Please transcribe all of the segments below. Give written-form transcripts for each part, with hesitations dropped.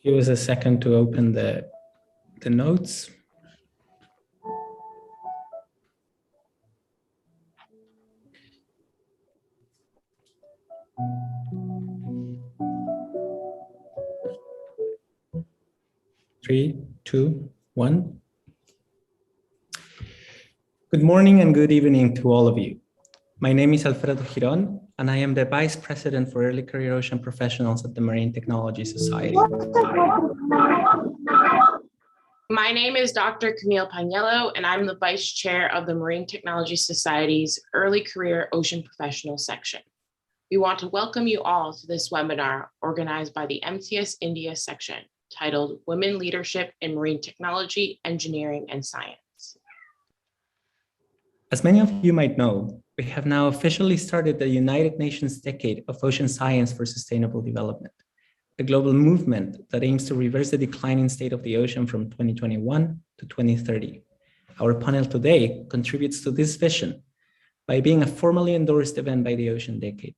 Give us a second to open the notes. Three, two, one. Good morning and good evening to all of you. My name is Alfredo Giron, and I am the Vice President for Early Career Ocean Professionals at the Marine Technology Society. My name is Dr. Camille Pagnello, and I'm the Vice Chair of the Marine Technology Society's Early Career Ocean Professional section. We want to welcome you all to this webinar organized by the MTS India section titled Women Leadership in Marine Technology, Engineering, and Science. As many of you might know, we have now officially started the United Nations Decade of Ocean Science for Sustainable Development, a global movement that aims to reverse the declining state of the ocean from 2021 to 2030. Our panel today contributes to this vision by being a formally endorsed event by the Ocean Decade.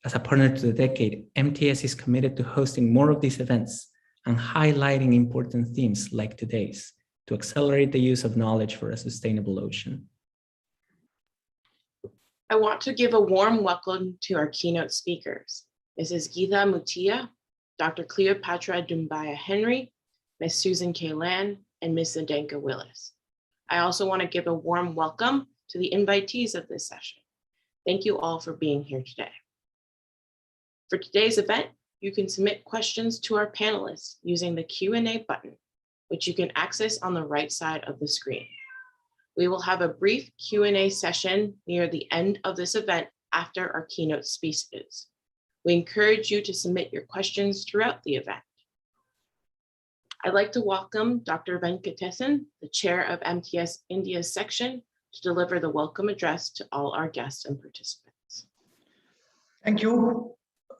As a partner to the decade, MTS is committed to hosting more of these events and highlighting important themes like today's to accelerate the use of knowledge for a sustainable ocean. I want to give a warm welcome to our keynote speakers, Mrs. Geetha Mutia, Dr. Cleopatra Dumbaya Henry, Ms. Susan K. Land, and Ms. Zdenka Willis. I also want to give a warm welcome to the invitees of this session. Thank you all for being here today. For today's event, you can submit questions to our panelists using the Q&A button, which you can access on the right side of the screen. We will have a brief Q&A session near the end of this event after our keynote speeches. We encourage you to submit your questions throughout the event. I'd like to welcome Dr. Venkatesan, the chair of MTS India's section, to deliver the welcome address to all our guests and participants. Thank you.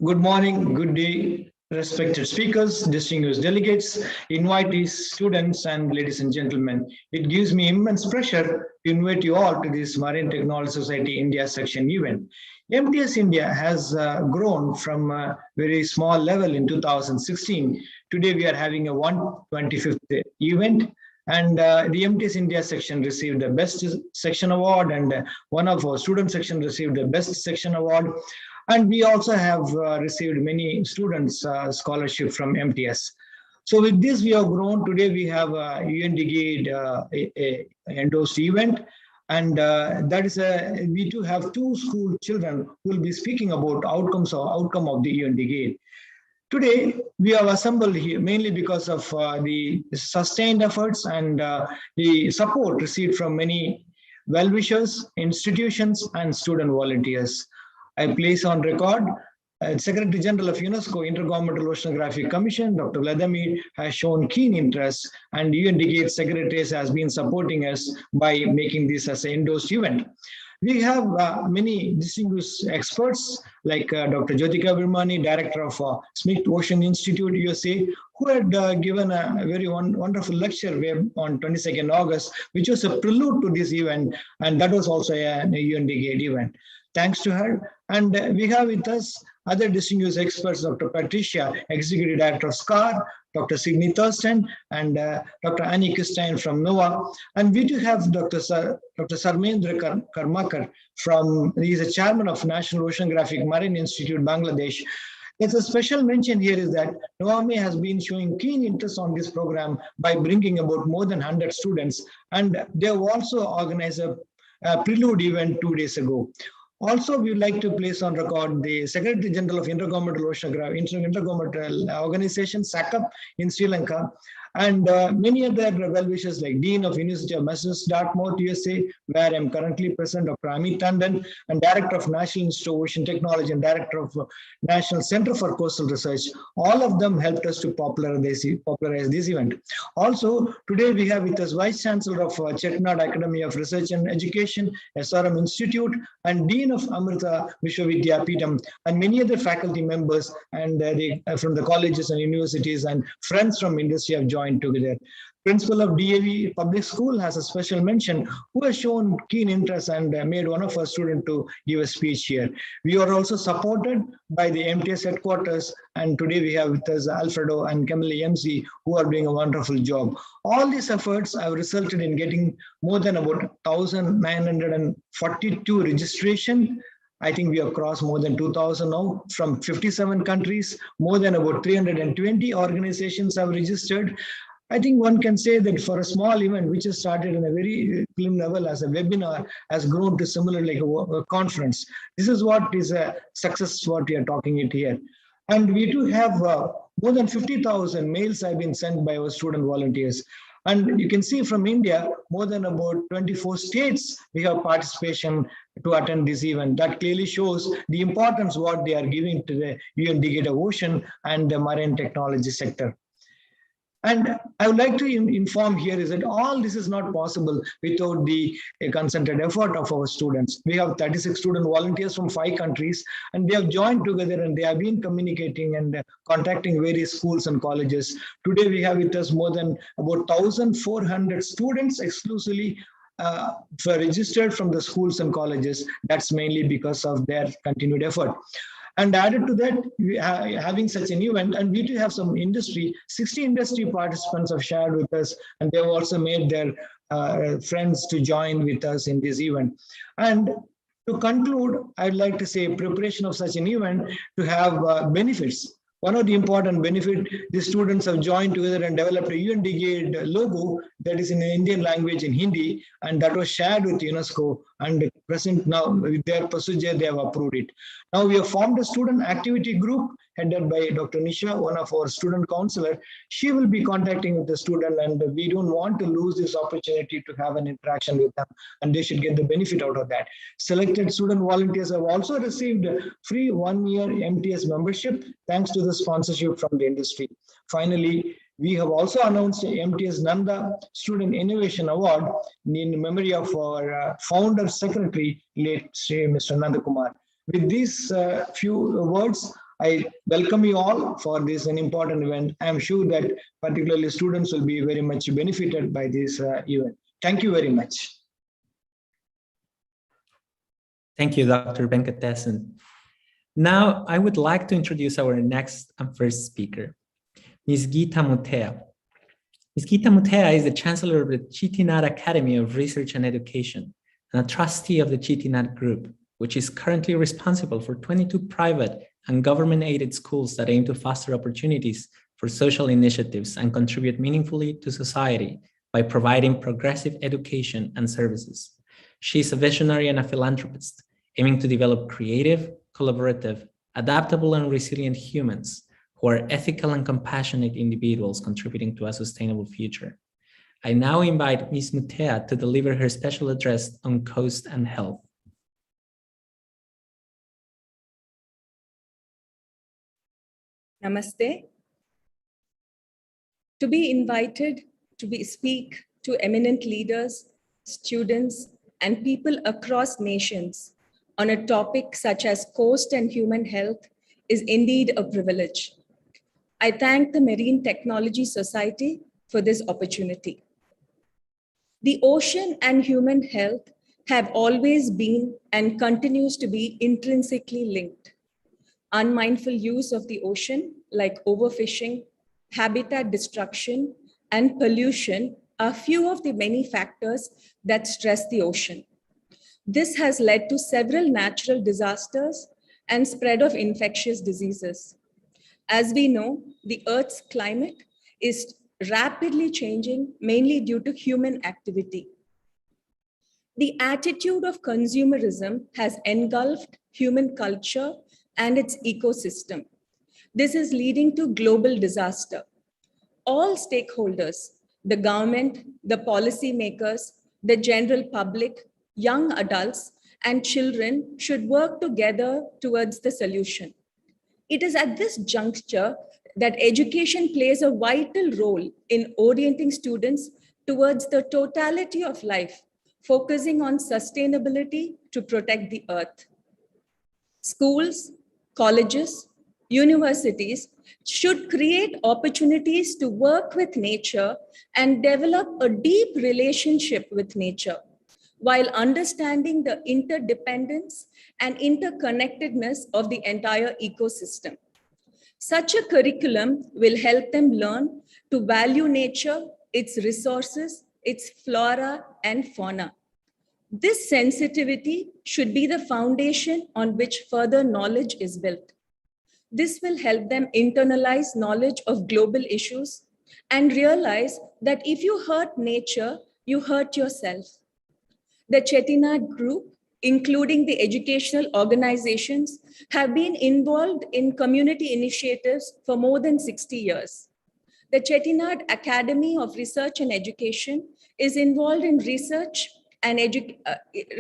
Good morning, good day, respected speakers, distinguished delegates, invitees, students, and ladies and gentlemen. It gives me immense pleasure to invite you all to this Marine Technology Society India section event. MTS India has grown from a very small level in 2016. Today we are having a 125th event, and the MTS India section received the Best Section Award, and one of our student section received the Best Section Award. And we also have received many students scholarship from MTS. So with this, we have grown. Today we have a UNDGAID endorsed event. And that is we do have two school children who will be speaking about outcome of the UNDGAID. Today, we have assembled here mainly because of the sustained efforts and the support received from many well-wishers, institutions, and student volunteers. I place on record, Secretary General of UNESCO Intergovernmental Oceanography Commission, Dr. Vladimir, has shown keen interest, and UNDGAID Secretaries has been supporting us by making this as an endorsed event. We have many distinguished experts like Dr. Jyotika Virmani, Director of Smith Ocean Institute, USA, who had given a very wonderful lecture on 22nd August, which was a prelude to this event, and that was also a UNDGAID event. Thanks to her. And we have with us other distinguished experts, Dr. Patricia, Executive Director of SCAR, Dr. Signe Thurston, and Dr. Annie Christine from NOAA. And we do have Dr. Sarmendra Karmakar he is a chairman of National Oceanographic Marine Institute, Bangladesh. It's a special mention here is that NOAA has been showing keen interest on this program by bringing about more than 100 students. And they have also organized a prelude event 2 days ago. Also, we would like to place on record the Secretary General of Intergovernmental Oceanography, Intergovernmental Organization, SACUP in Sri Lanka, and many other well-wishers like Dean of University of Massachusetts, Dartmouth, USA, where I'm currently present, Dr. Amit Tandon, and Director of National Institute of Ocean Technology and Director of National Center for Coastal Research. All of them helped us to popularize this event. Also, today we have with us Vice Chancellor of Chettinad Academy of Research and Education, SRM Institute, and Dean of Amrita Vishwavidyapeetham, and many other faculty members and from the colleges and universities and friends from industry have joined together. Principal of DAV Public School has a special mention, who has shown keen interest and made one of our students to give a speech here. We are also supported by the MTS headquarters, and today we have with us Alfredo and Camille MC, who are doing a wonderful job. All these efforts have resulted in getting more than about 1,942 registration. I think we have crossed more than 2,000 now from 57 countries. More than about 320 organizations have registered. I think one can say that for a small event, which has started in a very slim level as a webinar, has grown to similar like a conference. This is what is a success, what we are talking it here. And we do have more than 50,000 mails have been sent by our student volunteers. And you can see from India, more than about 24 states, we have participation to attend this event. That clearly shows the importance what they are giving to the UN Decade of Ocean and the marine technology sector. And I would like to inform here is that all this is not possible without the concerted effort of our students. We have 36 student volunteers from 5 countries, and they have joined together and they have been communicating and contacting various schools and colleges. Today we have with us more than about 1,400 students exclusively registered from the schools and colleges. That's mainly because of their continued effort. And added to that, we are having such an event, and we do have some industry, 60 industry participants have shared with us, and they have also made their friends to join with us in this event. And to conclude, I'd like to say preparation of such an event to have benefits. One of the important benefits, the students have joined together and developed a UN Decade logo that is in the Indian language in Hindi, and that was shared with UNESCO, and present now with their procedure, they have approved it. Now we have formed a student activity group headed by Dr. Nisha, one of our student counselor. She will be contacting with the student, and we don't want to lose this opportunity to have an interaction with them, and they should get the benefit out of that. Selected student volunteers have also received free 1-year MTS membership thanks to the sponsorship from the industry. Finally, we have also announced the MTS Nanda Student Innovation Award in memory of our founder secretary, late Mr. Nanda Kumar. With these few words, I welcome you all for this an important event. I am sure that particularly students will be very much benefited by this event. Thank you very much. Thank you, Dr. Venkatesan. Now, I would like to introduce our next and first speaker, Ms. Geeta Muthea. Ms. Geeta Muthea is the Chancellor of the Chettinad Academy of Research and Education and a trustee of the Chettinad Group, which is currently responsible for 22 private and government-aided schools that aim to foster opportunities for social initiatives and contribute meaningfully to society by providing progressive education and services. She is a visionary and a philanthropist, aiming to develop creative, collaborative, adaptable, and resilient humans who are ethical and compassionate individuals contributing to a sustainable future. I now invite Ms. Muthea to deliver her special address on coast and health. Namaste. To be invited to speak to eminent leaders, students, and people across nations on a topic such as coast and human health is indeed a privilege. I thank the Marine Technology Society for this opportunity. The ocean and human health have always been and continues to be intrinsically linked. Unmindful use of the ocean, like overfishing, habitat destruction, and pollution are few of the many factors that stress the ocean. This has led to several natural disasters and spread of infectious diseases. As we know, the Earth's climate is rapidly changing, mainly due to human activity. The attitude of consumerism has engulfed human culture and its ecosystem. This is leading to global disaster. All stakeholders, the government, the policymakers, the general public, young adults, and children should work together towards the solution. It is at this juncture that education plays a vital role in orienting students towards the totality of life, focusing on sustainability to protect the earth. Schools, colleges, universities should create opportunities to work with nature and develop a deep relationship with nature, while understanding the interdependence and interconnectedness of the entire ecosystem. Such a curriculum will help them learn to value nature, its resources, its flora and fauna. This sensitivity should be the foundation on which further knowledge is built. This will help them internalize knowledge of global issues and realize that if you hurt nature, you hurt yourself. The Chettinad Group, including the educational organizations, have been involved in community initiatives for more than 60 years. The Chettinad Academy of Research and Education is involved in research and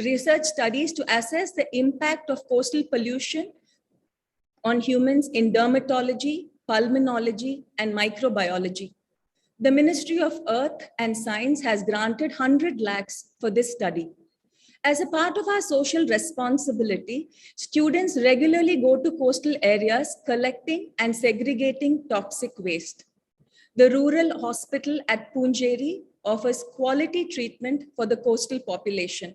research studies to assess the impact of coastal pollution on humans in dermatology, pulmonology, and microbiology. The Ministry of Earth and Science has granted 100 lakhs for this study. As a part of our social responsibility, students regularly go to coastal areas collecting and segregating toxic waste. The rural hospital at Punjeri offers quality treatment for the coastal population.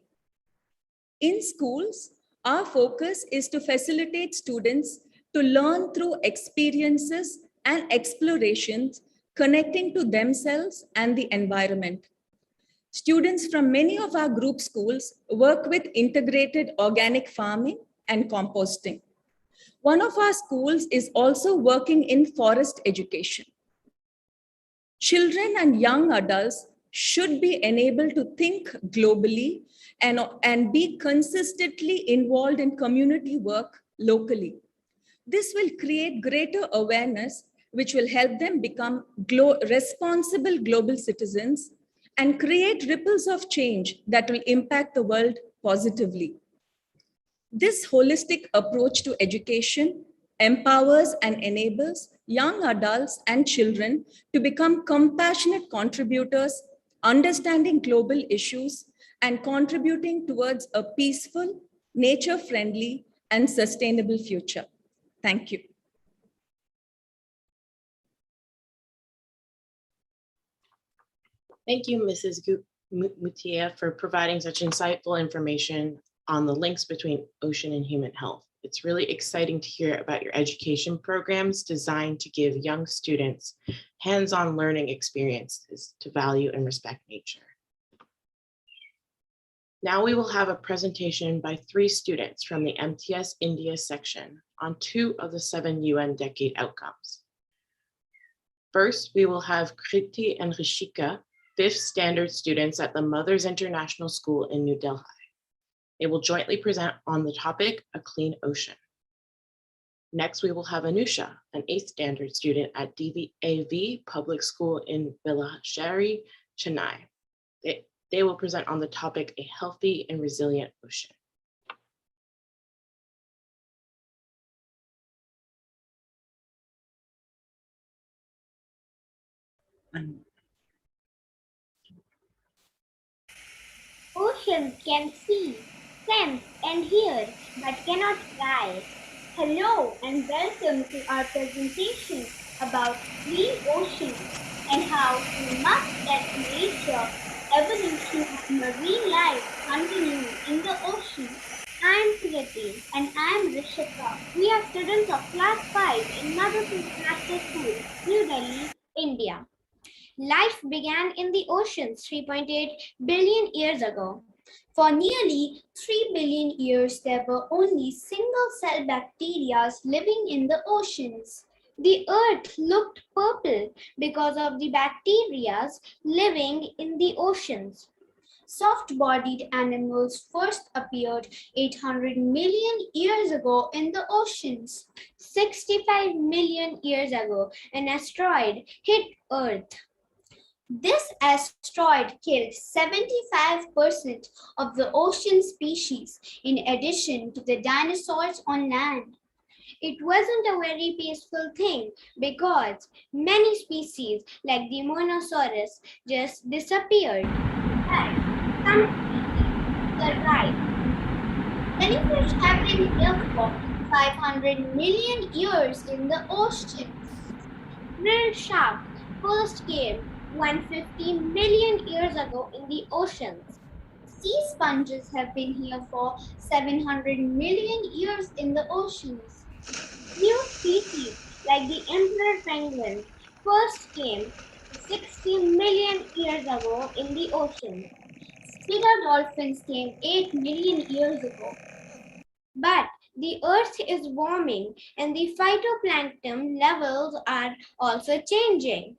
In schools, our focus is to facilitate students to learn through experiences and explorations connecting to themselves and the environment. Students from many of our group schools work with integrated organic farming and composting. One of our schools is also working in forest education. Children and young adults should be enabled to think globally and be consistently involved in community work locally. This will create greater awareness, which will help them become responsible global citizens and create ripples of change that will impact the world positively. This holistic approach to education empowers and enables young adults and children to become compassionate contributors, understanding global issues, and contributing towards a peaceful, nature-friendly, and sustainable future. Thank you. Thank you, Mrs. Mutia, for providing such insightful information on the links between ocean and human health. It's really exciting to hear about your education programs designed to give young students hands-on learning experiences to value and respect nature. Now we will have a presentation by 3 students from the MTS India section on 2 of the 7 UN Decade Outcomes. First, we will have Kriti and Rishika, 5th standard students at the Mothers International School in New Delhi. They will jointly present on the topic, A Clean Ocean. Next, we will have Anusha, an 8th standard student at DVAV Public School in Velachery, Chennai. They will present on the topic, A Healthy and Resilient Ocean. Oceans can see, sense, and hear, but cannot cry. Hello and welcome to our presentation about clean oceans and how we must let nature, evolution, and marine life continue in the ocean. I'm Kriti and I'm Rishika. We are students of class 5 in Mothers International School, New Delhi, India. Life began in the oceans 3.8 billion years ago. For nearly 3 billion years, there were only single-cell bacteria living in the oceans. The earth looked purple because of the bacteria living in the oceans. Soft-bodied animals first appeared 800 million years ago in the oceans. 65 million years ago, an asteroid hit Earth. This asteroid killed 75% of the ocean species, in addition to the dinosaurs on land. It wasn't a very peaceful thing because many species, like the Monosaurus, just disappeared. But some species survived. Jellyfish have been here for 500 million years in the ocean. Krill shark first came 150 million years ago in the oceans. Sea sponges have been here for 700 million years in the oceans. New species like the emperor penguin first came 60 million years ago in the ocean. Cedar dolphins came 8 million years ago. But the earth is warming and the phytoplankton levels are also changing.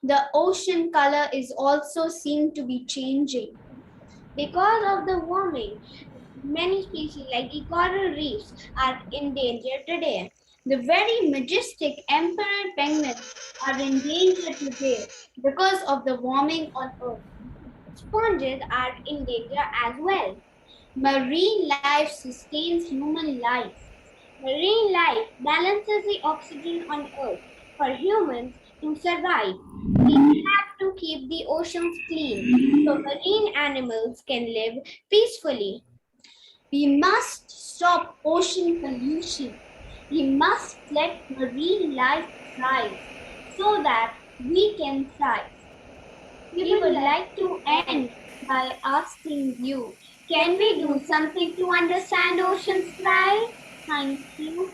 The ocean color is also seen to be changing. Because of the warming, many species like the coral reefs are endangered today. The very majestic emperor penguins are endangered today because of the warming on Earth. Sponges are in danger as well. Marine life sustains human life. Marine life balances the oxygen on Earth. For humans to survive, we have to keep the oceans clean so marine animals can live peacefully. We must stop ocean pollution. We must let marine life thrive so that we can thrive. We would like to end by asking you, can we do something to understand oceans thrive? Thank you.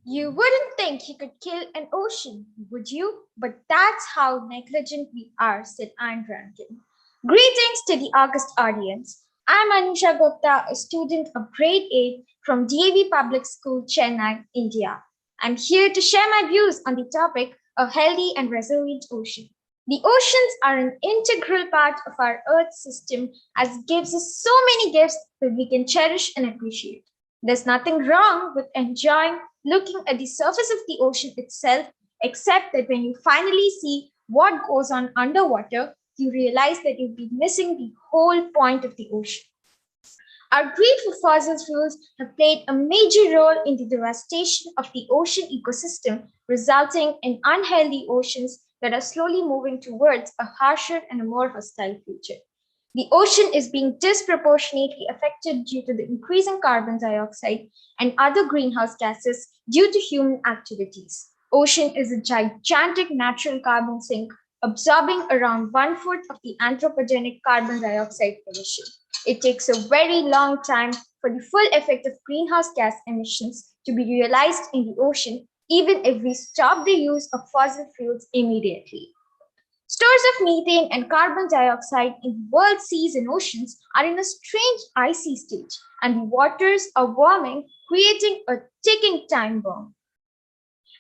You wouldn't think you could kill an ocean, would you? But that's how negligent we are, said Ayn Rankin. Greetings to the August audience. I'm Anusha Gupta, a student of grade 8 from DAV Public School, Chennai, India. I'm here to share my views on the topic of healthy and resilient ocean. The oceans are an integral part of our Earth system as it gives us so many gifts that we can cherish and appreciate. There's nothing wrong with enjoying looking at the surface of the ocean itself, except that when you finally see what goes on underwater, you realize that you've been missing the whole point of the ocean. Our greed for fossil fuels have played a major role in the devastation of the ocean ecosystem, resulting in unhealthy oceans that are slowly moving towards a harsher and a more hostile future. The ocean is being disproportionately affected due to the increasing carbon dioxide and other greenhouse gases due to human activities. Ocean is a gigantic natural carbon sink, absorbing around 1/4 of the anthropogenic carbon dioxide emission. It takes a very long time for the full effect of greenhouse gas emissions to be realized in the ocean, even if we stop the use of fossil fuels immediately. Stores of methane and carbon dioxide in the world's seas and oceans are in a strange icy stage, and the waters are warming, creating a ticking time bomb.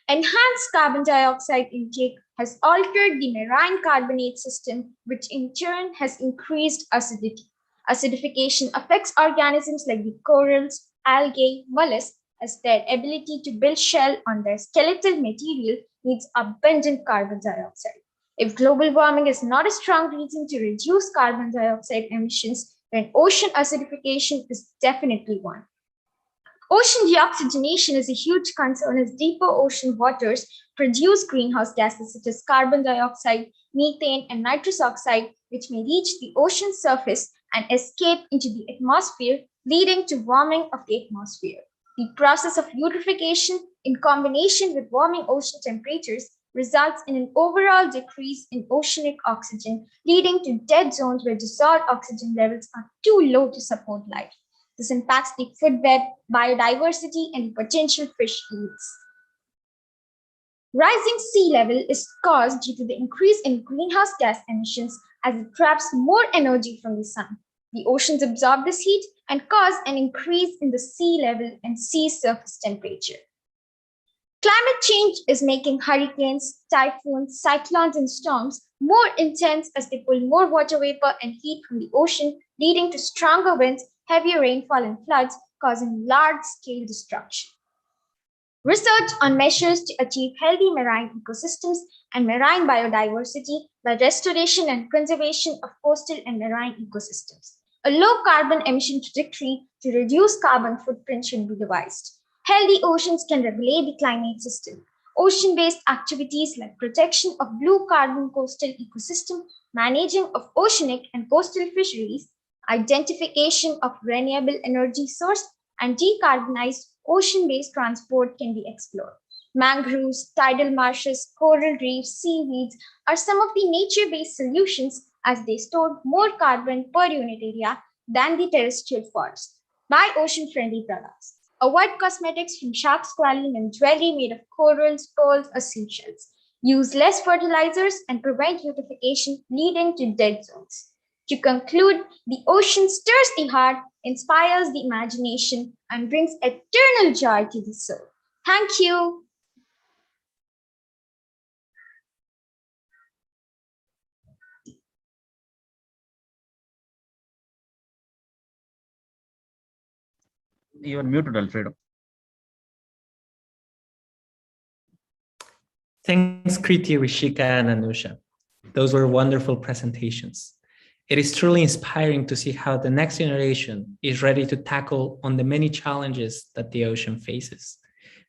Enhanced carbon dioxide intake has altered the marine carbonate system, which in turn has increased acidity. Acidification affects organisms like the corals, algae, mollusks, as their ability to build shell on their skeletal material needs abundant carbon dioxide. If global warming is not a strong reason to reduce carbon dioxide emissions, then ocean acidification is definitely one. Ocean deoxygenation is a huge concern as deeper ocean waters produce greenhouse gases such as carbon dioxide, methane, and nitrous oxide, which may reach the ocean surface and escape into the atmosphere, leading to warming of the atmosphere. The process of eutrophication, in combination with warming ocean temperatures, results in an overall decrease in oceanic oxygen, leading to dead zones where dissolved oxygen levels are too low to support life. This impacts the food web, biodiversity, and potential fish yields. Rising sea level is caused due to the increase in greenhouse gas emissions as it traps more energy from the sun. The oceans absorb this heat and cause an increase in the sea level and sea surface temperature. Climate change is making hurricanes, typhoons, cyclones, and storms more intense as they pull more water vapor and heat from the ocean, leading to stronger winds, heavier rainfall, and floods, causing large-scale destruction. Research on measures to achieve healthy marine ecosystems and marine biodiversity by restoration and conservation of coastal and marine ecosystems. A low carbon emission trajectory to reduce carbon footprint should be devised. Healthy oceans can regulate the climate system. Ocean-based activities like protection of blue carbon coastal ecosystem, managing of oceanic and coastal fisheries, identification of renewable energy source, and decarbonized ocean-based transport can be explored. Mangroves, tidal marshes, coral reefs, seaweeds are some of the nature-based solutions as they store more carbon per unit area than the terrestrial forest. Buy ocean-friendly products. Avoid cosmetics from shark squalene and jewelry made of corals, pearls, or seashells. Use less fertilizers and prevent eutrophication, leading to dead zones. To conclude, the ocean stirs the heart, inspires the imagination, and brings eternal joy to the soul. Thank you. You are muted, Alfredo. Thanks, Kriti, Rishika, and Anusha. Those were wonderful presentations. It is truly inspiring to see how the next generation is ready to tackle on the many challenges that the ocean faces.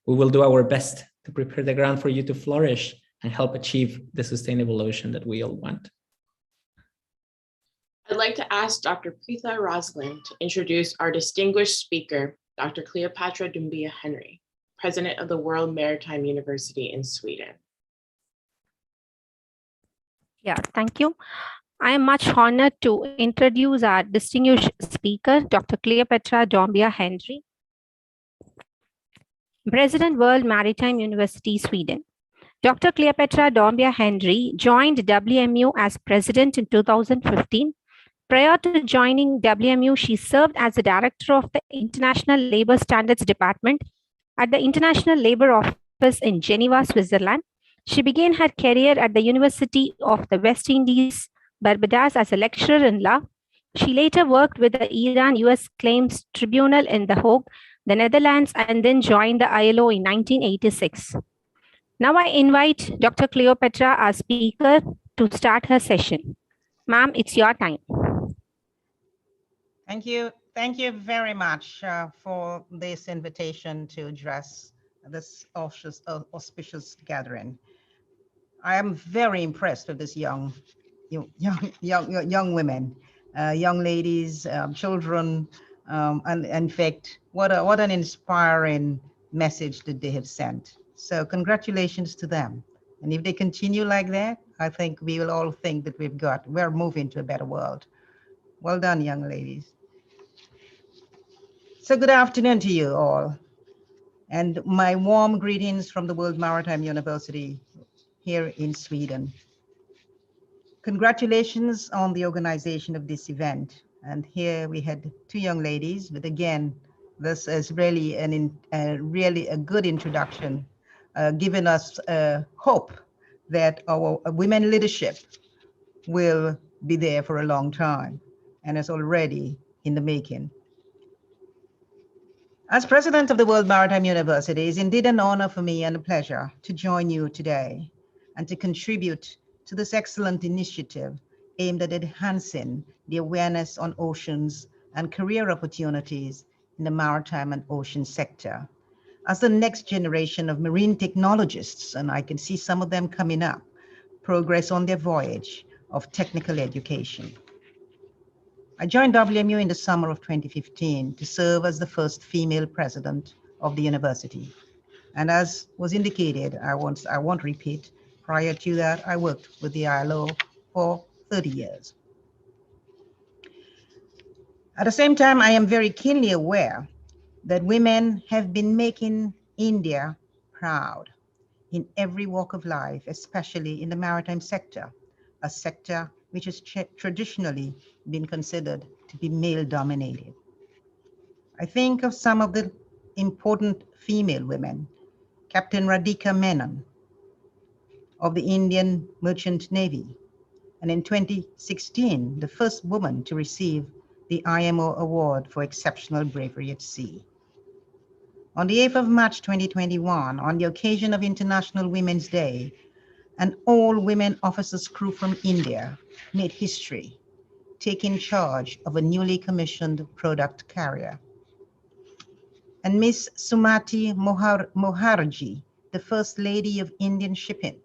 We will do our best to prepare the ground for you to flourish and help achieve the sustainable ocean that we all want. I'd like to ask Dr. Preetha Rosalind to introduce our distinguished speaker, Dr. Cleopatra Dumbia Henry, President of the World Maritime University in Sweden. Yeah, thank you. I am much honored to introduce our distinguished speaker, Dr. Cleopatra Dumbia Henry, President, World Maritime University, Sweden. Dr. Cleopatra Dumbia Henry joined WMU as president in 2015. Prior to joining WMU, she served as the director of the International Labour Standards Department at the International Labour Office in Geneva, Switzerland. She began her career at the University of the West Indies, Barbados, as a lecturer in law. She later worked with the Iran-US Claims Tribunal in The Hague, the Netherlands, and then joined the ILO in 1986. Now I invite Dr. Cleopatra, our speaker, to start her session. Ma'am, it's your time. Thank you. Thank you very much for this invitation to address this auspicious gathering. I am very impressed with this young women, young ladies, children, and in fact, what an inspiring message that they have sent. So congratulations to them. And if they continue like that, I think we will all think that we're moving to a better world. Well done, young ladies. So good afternoon to you all. And my warm greetings from the World Maritime University here in Sweden. Congratulations on the organization of this event. And here we had two young ladies, but again, this is really really a good introduction, giving us hope that our women leadership will be there for a long time and is already in the making. As president of the World Maritime University, it is indeed an honor for me and a pleasure to join you today and to contribute to this excellent initiative aimed at enhancing the awareness on oceans and career opportunities in the maritime and ocean sector. As the next generation of marine technologists, and I can see some of them coming up, progress on their voyage of technical education. I joined WMU in the summer of 2015 to serve as the first female president of the university. And as was indicated, I won't repeat, prior to that, I worked with the ILO for 30 years. At the same time, I am very keenly aware that women have been making India proud in every walk of life, especially in the maritime sector, a sector which has traditionally been considered to be male-dominated. I think of some of the important female women, Captain Radhika Menon of the Indian Merchant Navy, and in 2016, the first woman to receive the IMO Award for Exceptional Bravery at Sea. On the 8th of March 2021, on the occasion of International Women's Day, an all-women officers crew from India made history, taking charge of a newly commissioned product carrier. and Miss Sumati Moharji, the First Lady of Indian Shipping,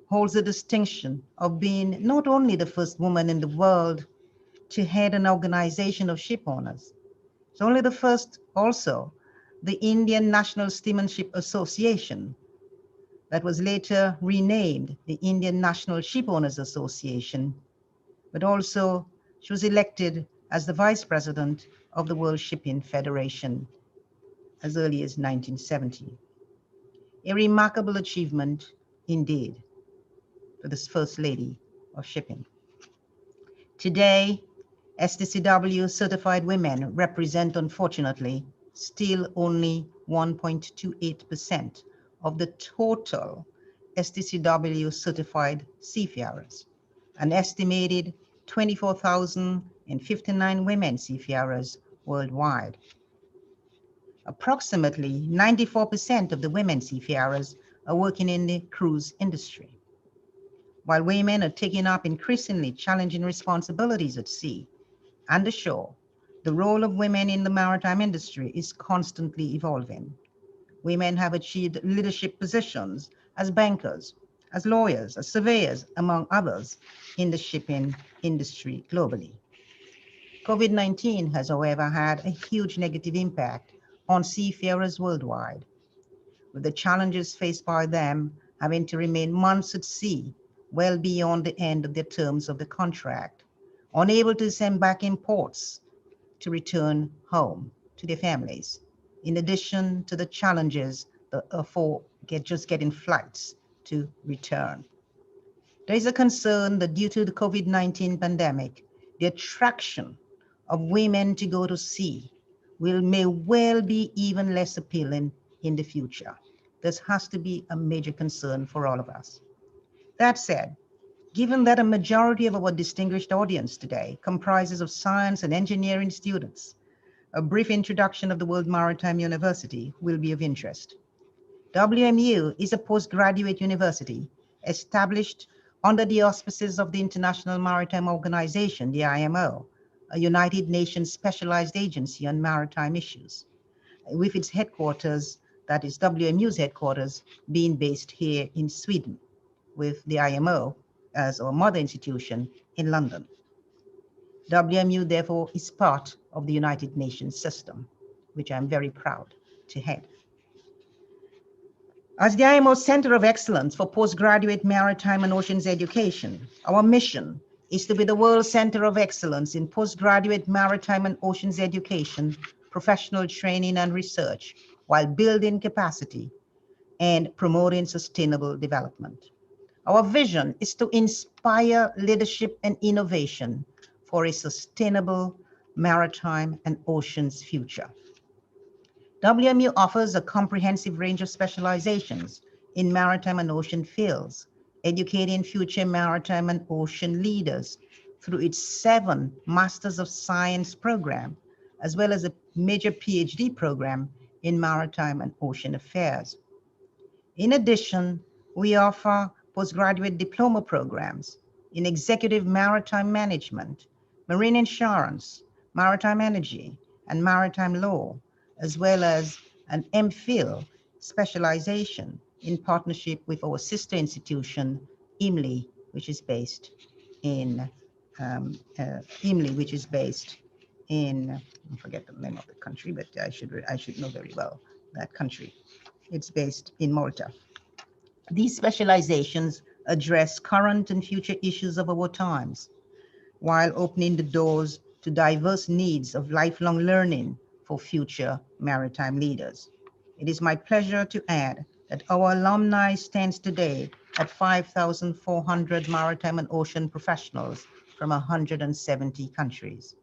holds the distinction of being not only the first woman in the world to head an organization of ship owners, it's only the first also the Indian National Seamanship Association that was later renamed the Indian National Ship Owners Association, but also she was elected as the vice president of the World Shipping Federation as early as 1970. A remarkable achievement indeed for this First Lady of Shipping. Today, STCW certified women represent, unfortunately, still only 1.28% of the total STCW certified seafarers, an estimated 24,059 women seafarers worldwide. Approximately 94% of the women seafarers are working in the cruise industry. While women are taking up increasingly challenging responsibilities at sea and ashore, the role of women in the maritime industry is constantly evolving. Women have achieved leadership positions as bankers, as lawyers, as surveyors, among others, in the shipping industry globally. COVID-19 has, however, had a huge negative impact on seafarers worldwide, with the challenges faced by them having to remain months at sea, well beyond the end of their terms of the contract, unable to send back in ports to return home to their families, in addition to the challenges for just getting flights to return. There is a concern that due to the COVID-19 pandemic, the attraction of women to go to sea may well be even less appealing in the future. This has to be a major concern for all of us. That said, given that a majority of our distinguished audience today comprises of science and engineering students, a brief introduction of the World Maritime University will be of interest. WMU is a postgraduate university established under the auspices of the International Maritime Organization, the IMO, a United Nations specialized agency on maritime issues, with its headquarters, that is WMU's headquarters, being based here in Sweden, with the IMO as our mother institution in London. WMU, therefore, is part of the United Nations system, which I'm very proud to head. As the IMO Center of Excellence for Postgraduate Maritime and Oceans Education, our mission is to be the world center of excellence in postgraduate maritime and oceans education, professional training and research, while building capacity and promoting sustainable development. Our vision is to inspire leadership and innovation for a sustainable maritime and oceans future. WMU offers a comprehensive range of specializations in maritime and ocean fields, educating future maritime and ocean leaders through its 7 Masters of Science program, as well as a major PhD program in maritime and ocean affairs. In addition, we offer postgraduate diploma programs in executive maritime management, marine insurance, maritime energy, and maritime law, as well as an MPhil specialization in partnership with our sister institution, IMLI, which is based in I forget the name of the country, but I should know very well that country. It's based in Malta. These specializations address current and future issues of our times, while opening the doors to diverse needs of lifelong learning for future maritime leaders. It is my pleasure to add that our alumni stands today at 5,400 maritime and ocean professionals from 170 countries.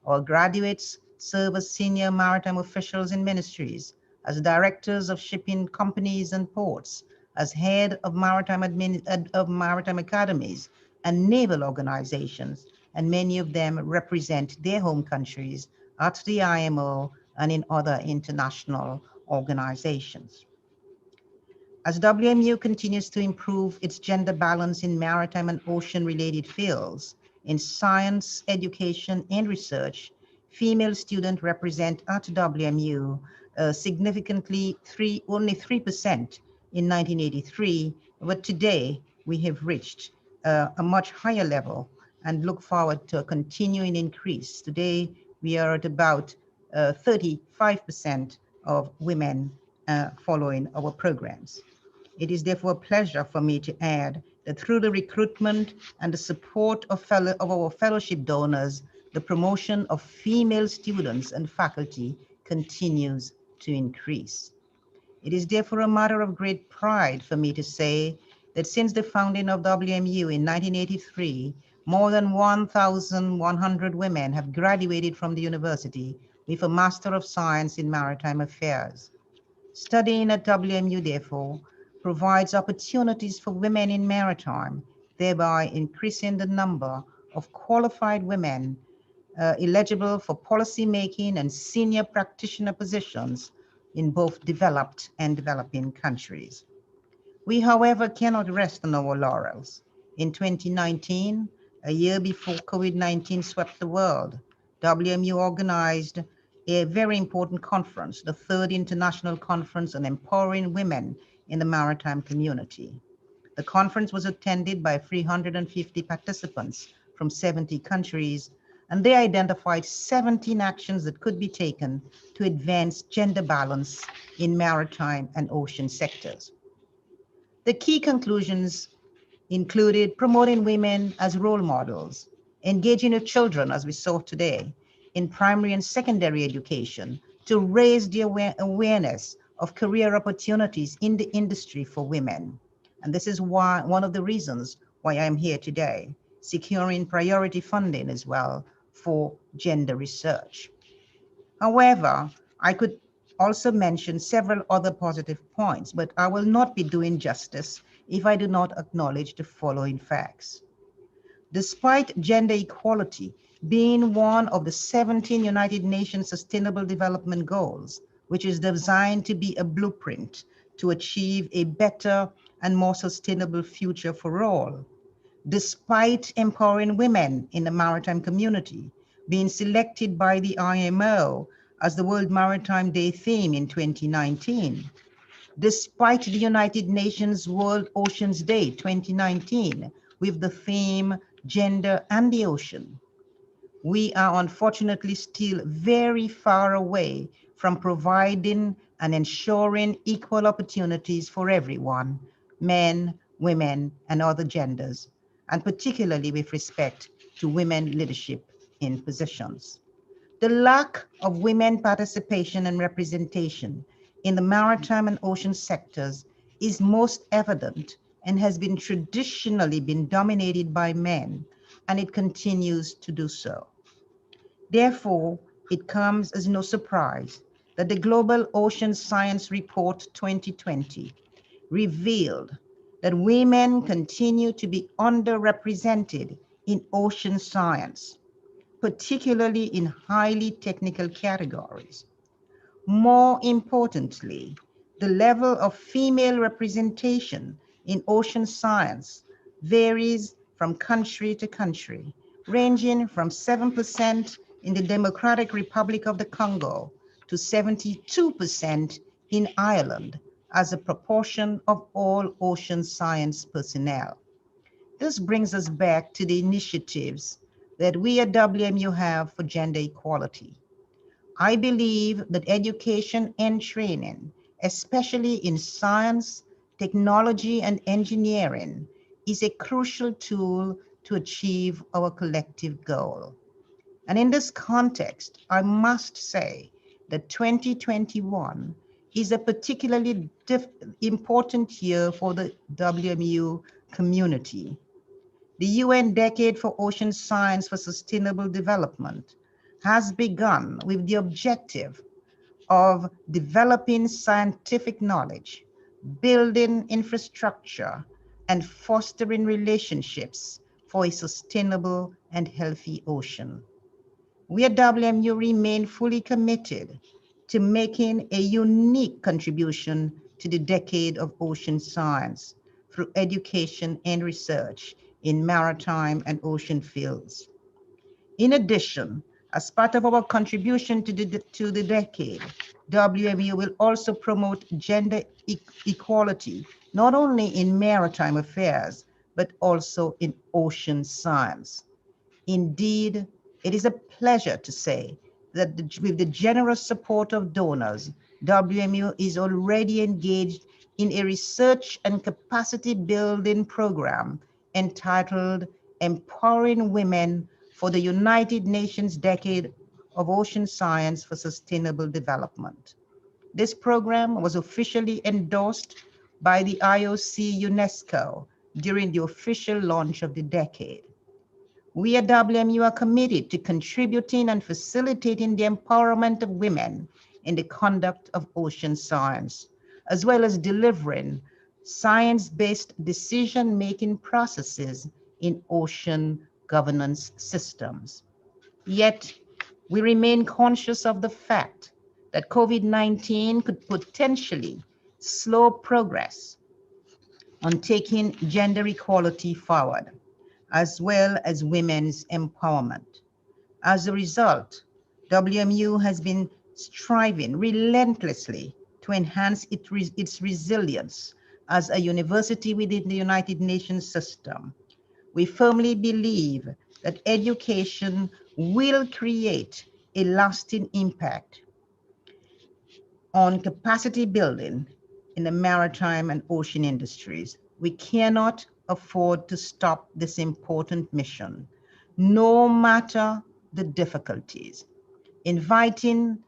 Our graduates serve as senior maritime officials in ministries, as directors of shipping companies and ports, as head of maritime academies and naval organizations, and many of them represent their home countries at the IMO and in other international organizations. As WMU continues to improve its gender balance in maritime and ocean-related fields, in science, education, and research, female students represent at WMU significantly only 3% in 1983, but today we have reached a much higher level and look forward to a continuing increase. Today we are at about 35% of women following our programs. It is therefore a pleasure for me to add that through the recruitment and the support of our fellowship donors, the promotion of female students and faculty continues to increase. It is therefore a matter of great pride for me to say that since the founding of WMU in 1983, more than 1,100 women have graduated from the university with a Master of Science in Maritime Affairs. Studying at WMU, therefore, provides opportunities for women in maritime, thereby increasing the number of qualified women eligible for policymaking and senior practitioner positions in both developed and developing countries. We, however, cannot rest on our laurels. In 2019, a year before COVID-19 swept the world, WMU organized a very important conference, the third International Conference on Empowering Women in the Maritime Community. The conference was attended by 350 participants from 70 countries, and they identified 17 actions that could be taken to advance gender balance in maritime and ocean sectors. The key conclusions included promoting women as role models, engaging with children, as we saw today, in primary and secondary education to raise the awareness of career opportunities in the industry for women. And this is one of the reasons why I'm here today, securing priority funding as well for gender research. However, I could also mention several other positive points, but I will not be doing justice if I do not acknowledge the following facts. Despite gender equality being one of the 17 United Nations Sustainable Development Goals, which is designed to be a blueprint to achieve a better and more sustainable future for all, despite empowering women in the maritime community being selected by the IMO as the World Maritime Day theme in 2019, despite the United Nations World Oceans Day 2019 with the theme Gender and the Ocean, we are unfortunately still very far away from providing and ensuring equal opportunities for everyone, men, women, and other genders, and particularly with respect to women leadership in positions. The lack of women participation and representation in the maritime and ocean sectors is most evident and has been traditionally been dominated by men, and it continues to do so. Therefore, it comes as no surprise that the Global Ocean Science Report 2020 revealed that women continue to be underrepresented in ocean science, particularly in highly technical categories. More importantly, the level of female representation in ocean science varies from country to country, ranging from 7% in the Democratic Republic of the Congo to 72% in Ireland as a proportion of all ocean science personnel. This brings us back to the initiatives that we at WMU have for gender equality. I believe that education and training, especially in science, technology, and engineering, is a crucial tool to achieve our collective goal. And in this context, I must say that 2021 is a particularly important year for the WMU community. The UN Decade for Ocean Science for Sustainable Development has begun with the objective of developing scientific knowledge, building infrastructure, and fostering relationships for a sustainable and healthy ocean. We at WMU remain fully committed to making a unique contribution to the decade of ocean science through education and research in maritime and ocean fields. In addition, As part of our contribution to the decade, WMU will also promote gender equality, not only in maritime affairs, but also in ocean science. Indeed, it is a pleasure to say that with the generous support of donors, WMU is already engaged in a research and capacity building program entitled Empowering Women for the United Nations Decade of Ocean Science for Sustainable Development. This program was officially endorsed by the IOC UNESCO during the official launch of the decade. We at WMU are committed to contributing and facilitating the empowerment of women in the conduct of ocean science, as well as delivering science-based decision-making processes in ocean governance systems. Yet, we remain conscious of the fact that COVID-19 could potentially slow progress on taking gender equality forward, as well as women's empowerment. As a result, WMU has been striving relentlessly to enhance its resilience as a university within the United Nations system. We firmly believe that education will create a lasting impact on capacity building in the maritime and ocean industries. We cannot afford to stop this important mission, no matter the difficulties. Inviting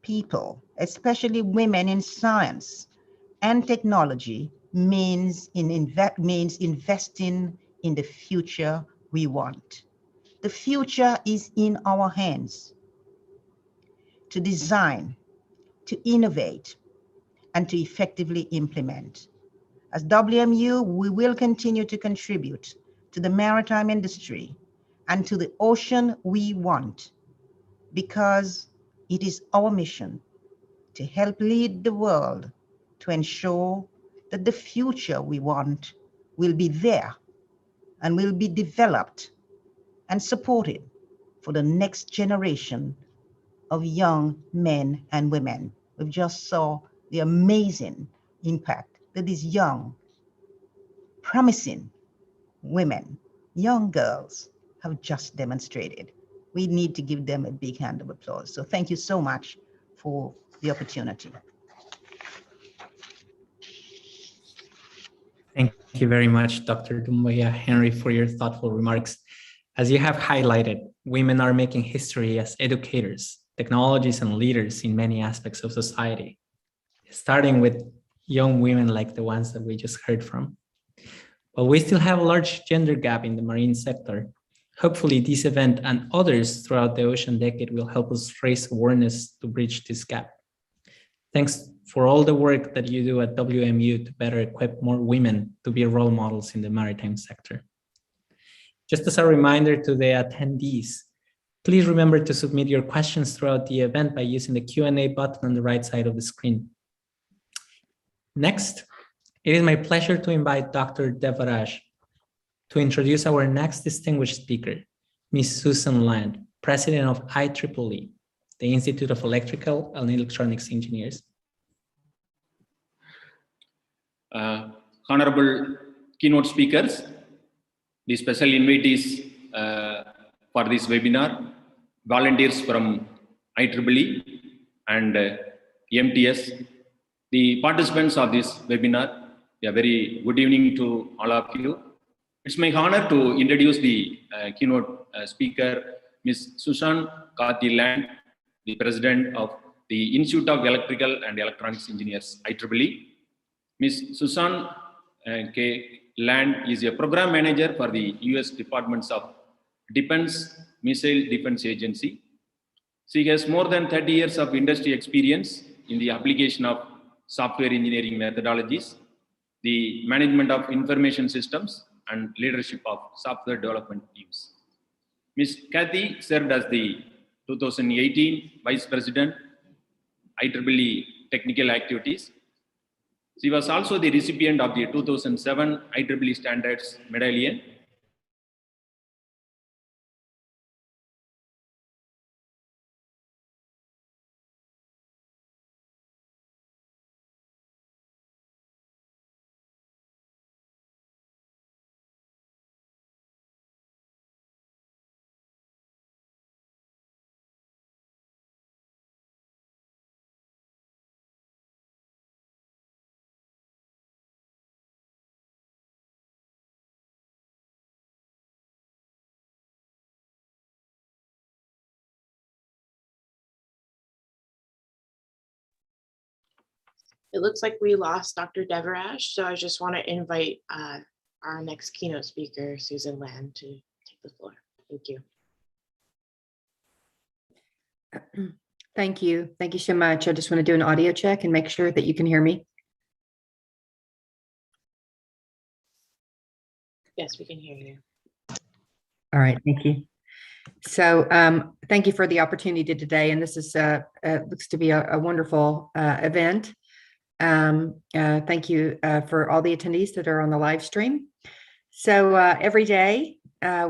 people, especially women in science and technology, means investing in the future we want. The future is in our hands to design, to innovate, and to effectively implement. As WMU, we will continue to contribute to the maritime industry and to the ocean we want, because it is our mission to help lead the world to ensure that the future we want will be there and will be developed and supported for the next generation of young men and women. We've just saw the amazing impact that these young, promising women, young girls have just demonstrated. We need to give them a big hand of applause. So thank you so much for the opportunity. Thank you very much, Dr. Doumbia Henry, for your thoughtful remarks. As you have highlighted, women are making history as educators, technologists, and leaders in many aspects of society, starting with young women like the ones that we just heard from. While we still have a large gender gap in the marine sector, hopefully this event and others throughout the Ocean Decade will help us raise awareness to bridge this gap. Thanks for all the work that you do at WMU to better equip more women to be role models in the maritime sector. Just as a reminder to the attendees, please remember to submit your questions throughout the event by using the Q&A button on the right side of the screen. Next, it is my pleasure to invite Dr. Devaraj to introduce our next distinguished speaker, Ms. Susan Land, President of IEEE, the Institute of Electrical and Electronics Engineers. Honorable keynote speakers, the special invitees for this webinar, volunteers from IEEE and MTS, the participants of this webinar, a very good evening to all of you. It's my honor to introduce the keynote speaker, Ms. Susan Kathy Land, the President of the Institute of Electrical and Electronics Engineers, IEEE. Ms. Susan K. Land is a program manager for the U.S. Department of Defense Missile Defense Agency. She has more than 30 years of industry experience in the application of software engineering methodologies, the management of information systems, and leadership of software development teams. Ms. Kathy served as the 2018 Vice President, IEEE Technical Activities. She was also the recipient of the 2007 IEEE Standards Medallion It looks like we lost Dr. Devarash, so I just want to invite our next keynote speaker, Susan Land, to take the floor. Thank you. Thank you. Thank you so much. I just want to do an audio check and make sure that you can hear me. Yes, we can hear you. All right, thank you. So thank you for the opportunity today. And this is looks to be a wonderful event. Thank you for all the attendees that are on the live stream. So every day,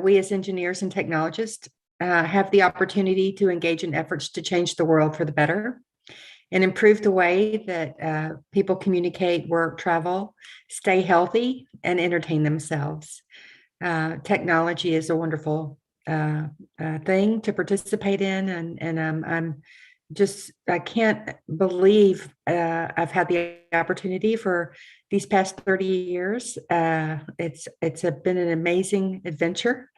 we as engineers and technologists have the opportunity to engage in efforts to change the world for the better and improve the way that people communicate, work, travel, stay healthy, and entertain themselves. Technology is a wonderful thing to participate in, and I can't believe I've had the opportunity for these past 30 years. It's been an amazing adventure.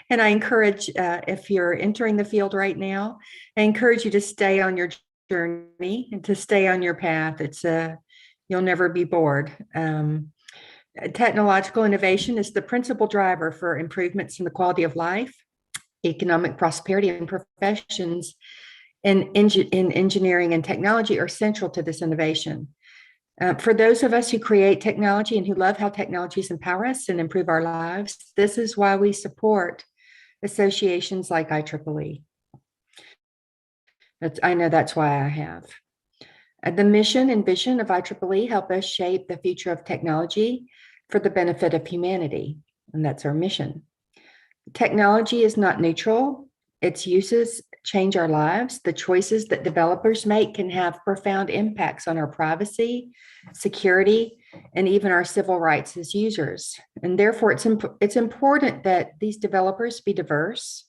And I encourage, if you're entering the field right now, I encourage you to stay on your journey and to stay on your path. You'll never be bored. Technological innovation is the principal driver for improvements in the quality of life, economic prosperity, and professions in engineering and technology are central to this innovation. For those of us who create technology and who love how technologies empower us and improve our lives, this is why we support associations like IEEE. I know that's why I have. The mission and vision of IEEE help us shape the future of technology for the benefit of humanity, and that's our mission. Technology is not neutral. Its uses change our lives. The choices that developers make can have profound impacts on our privacy, security, and even our civil rights as users. And therefore, it's important that these developers be diverse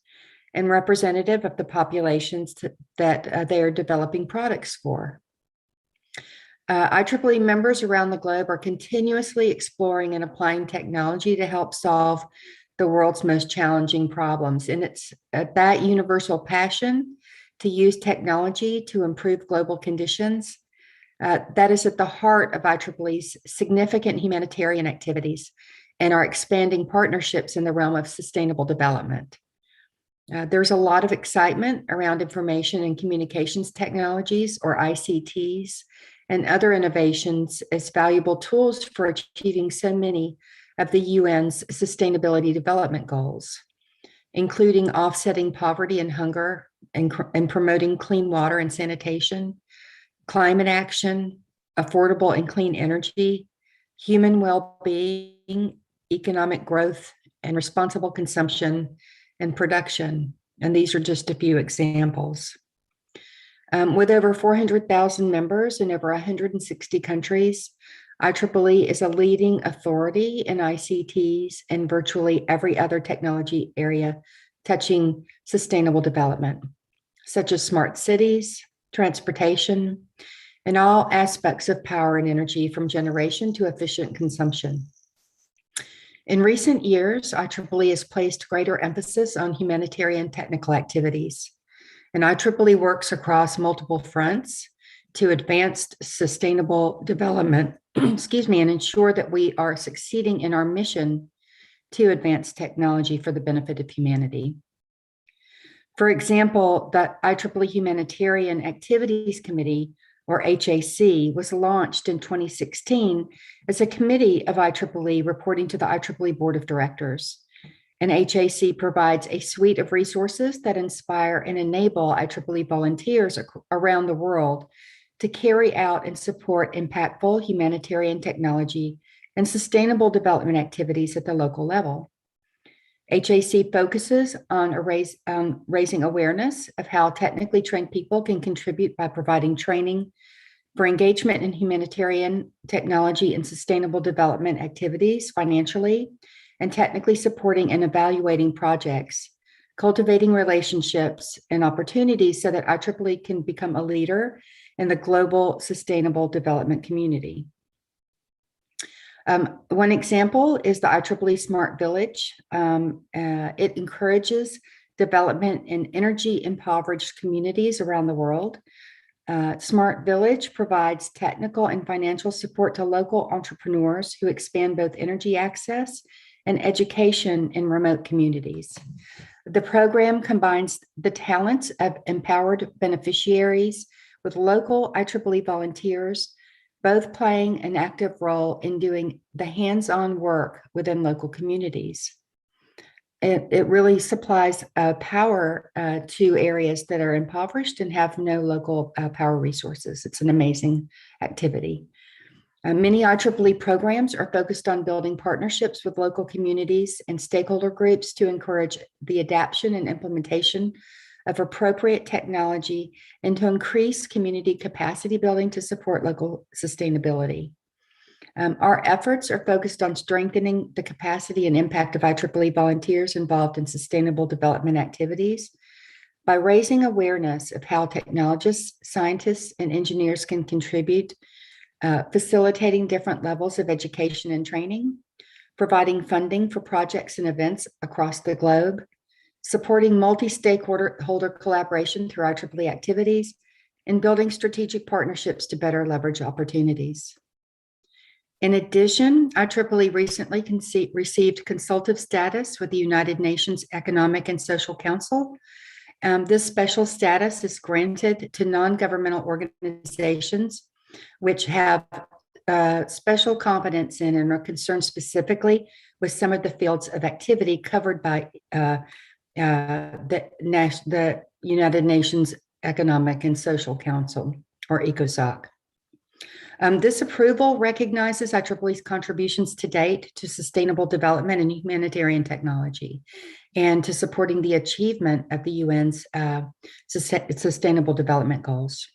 and representative of the populations that they are developing products for. IEEE members around the globe are continuously exploring and applying technology to help solve the world's most challenging problems. And it's that universal passion to use technology to improve global conditions that is at the heart of IEEE's significant humanitarian activities and our expanding partnerships in the realm of sustainable development. There's a lot of excitement around information and communications technologies, or ICTs, and other innovations as valuable tools for achieving so many of the UN's Sustainability Development Goals, including offsetting poverty and hunger and promoting clean water and sanitation, climate action, affordable and clean energy, human well-being, economic growth, and responsible consumption and production. And these are just a few examples. With over 400,000 members in over 160 countries, IEEE is a leading authority in ICTs and virtually every other technology area touching sustainable development, such as smart cities, transportation, and all aspects of power and energy from generation to efficient consumption. In recent years, IEEE has placed greater emphasis on humanitarian technical activities, and IEEE works across multiple fronts to advance sustainable development, and ensure that we are succeeding in our mission to advance technology for the benefit of humanity. For example, the IEEE Humanitarian Activities Committee, or HAC, was launched in 2016 as a committee of IEEE reporting to the IEEE Board of Directors. And HAC provides a suite of resources that inspire and enable IEEE volunteers around the world to carry out and support impactful humanitarian technology and sustainable development activities at the local level. HAC focuses on raising awareness of how technically trained people can contribute by providing training for engagement in humanitarian technology and sustainable development activities financially, and technically supporting and evaluating projects, cultivating relationships and opportunities so that IEEE can become a leader in the global sustainable development community. One example is the IEEE Smart Village. It encourages development in energy impoverished communities around the world Smart Village provides technical and financial support to local entrepreneurs who expand both energy access and education in remote communities. The program combines the talents of empowered beneficiaries with local IEEE volunteers, both playing an active role in doing the hands-on work within local communities. It really supplies power to areas that are impoverished and have no local power resources. It's an amazing activity. Many IEEE programs are focused on building partnerships with local communities and stakeholder groups to encourage the adoption and implementation of appropriate technology and to increase community capacity building to support local sustainability. Our efforts are focused on strengthening the capacity and impact of IEEE volunteers involved in sustainable development activities by raising awareness of how technologists, scientists, and engineers can contribute, facilitating different levels of education and training, providing funding for projects and events across the globe, supporting multi-stakeholder collaboration through IEEE activities, and building strategic partnerships to better leverage opportunities. In addition, IEEE recently received consultative status with the United Nations Economic and Social Council. This special status is granted to non-governmental organizations which have special competence in and are concerned specifically with some of the fields of activity covered by the United Nations Economic and Social Council, or ECOSOC. This approval recognizes IEEE's contributions to date to sustainable development and humanitarian technology and to supporting the achievement of the UN's Sustainable Development Goals.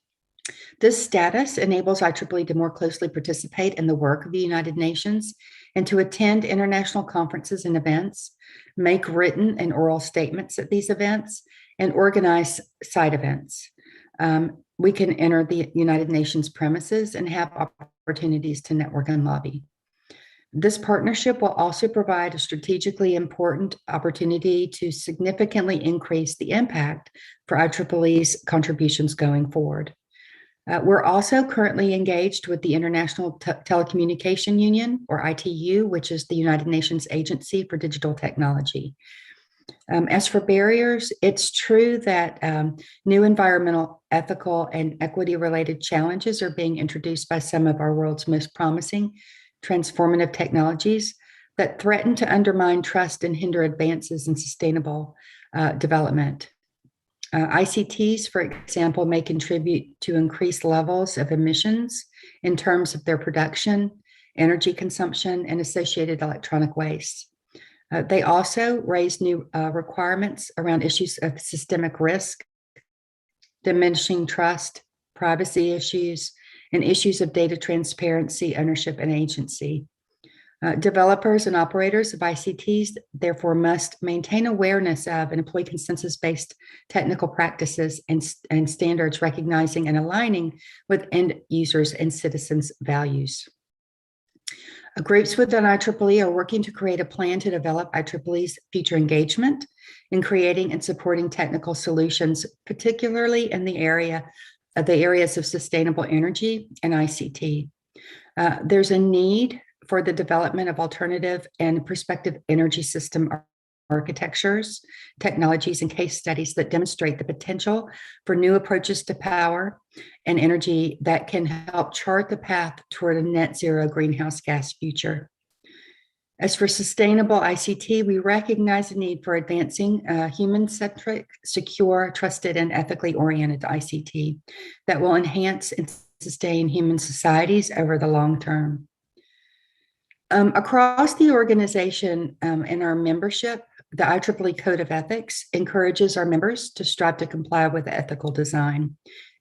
This status enables IEEE to more closely participate in the work of the United Nations and to attend international conferences and events, make written and oral statements at these events, and organize side events. We can enter the United Nations premises and have opportunities to network and lobby. This partnership will also provide a strategically important opportunity to significantly increase the impact for IEEE's contributions going forward. We're also currently engaged with the International Telecommunication Union, or ITU, which is the United Nations Agency for Digital Technology. As for barriers, it's true that new environmental, ethical, and equity-related challenges are being introduced by some of our world's most promising transformative technologies that threaten to undermine trust and hinder advances in sustainable development. ICTs, for example, may contribute to increased levels of emissions in terms of their production, energy consumption, and associated electronic waste. They also raise new requirements around issues of systemic risk, diminishing trust, privacy issues, and issues of data transparency, ownership, and agency. Developers and operators of ICTs therefore must maintain awareness of and employ consensus-based technical practices and standards, recognizing and aligning with end users and citizens' values. Groups within IEEE are working to create a plan to develop IEEE's future engagement in creating and supporting technical solutions, particularly in the areas of sustainable energy and ICT. There's a need for the development of alternative and prospective energy system architectures, technologies, and case studies that demonstrate the potential for new approaches to power and energy that can help chart the path toward a net zero greenhouse gas future. As for sustainable ICT, we recognize the need for advancing human-centric, secure, trusted, and ethically oriented ICT that will enhance and sustain human societies over the long term. Across the organization and our membership, the IEEE Code of Ethics encourages our members to strive to comply with ethical design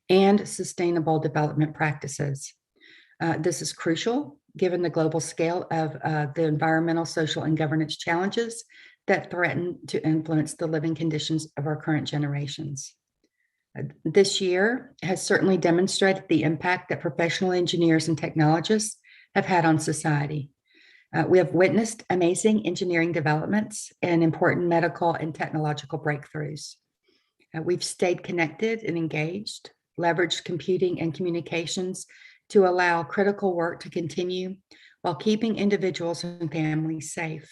and sustainable development practices. This is crucial given the global scale of the environmental, social, and governance challenges that threaten to influence the living conditions of our current generations. This year has certainly demonstrated the impact that professional engineers and technologists have had on society. We have witnessed amazing engineering developments and important medical and technological breakthroughs. We've stayed connected and engaged leverage computing and communications to allow critical work to continue while keeping individuals and families safe.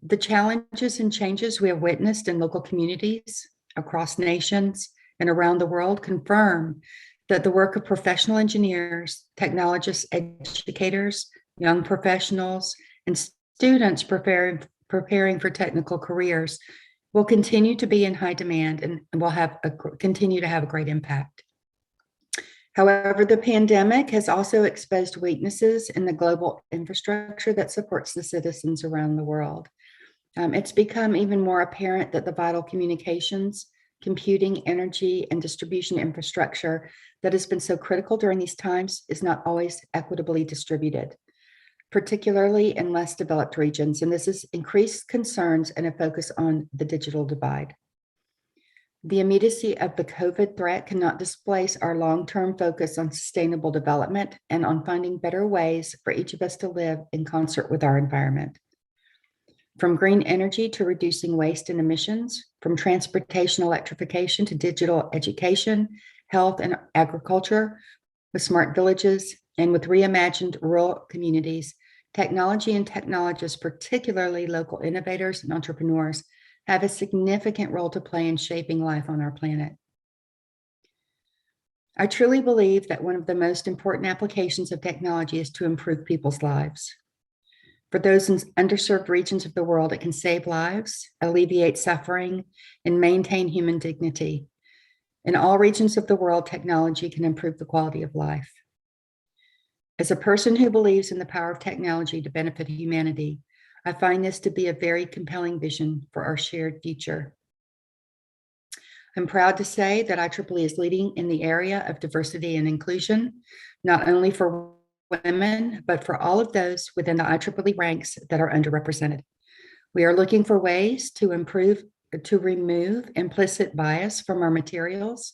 The challenges and changes we have witnessed in local communities across nations and around the world confirm that the work of professional engineers, technologists, educators, young professionals, and students preparing for technical careers will continue to be in high demand and will continue to have a great impact. However, the pandemic has also exposed weaknesses in the global infrastructure that supports the citizens around the world. It's become even more apparent that the vital communications, computing, energy, and distribution infrastructure that has been so critical during these times is not always equitably distributed, particularly in less developed regions. And this has increased concerns and a focus on the digital divide. The immediacy of the COVID threat cannot displace our long-term focus on sustainable development and on finding better ways for each of us to live in concert with our environment. From green energy to reducing waste and emissions, from transportation electrification to digital education, health and agriculture, with smart villages and with reimagined rural communities, technology and technologists, particularly local innovators and entrepreneurs, have a significant role to play in shaping life on our planet. I truly believe that one of the most important applications of technology is to improve people's lives. For those in underserved regions of the world, it can save lives, alleviate suffering, and maintain human dignity. In all regions of the world, technology can improve the quality of life. As a person who believes in the power of technology to benefit humanity, I find this to be a very compelling vision for our shared future. I'm proud to say that IEEE is leading in the area of diversity and inclusion, not only for women, but for all of those within the IEEE ranks that are underrepresented. We are looking for ways to remove implicit bias from our materials,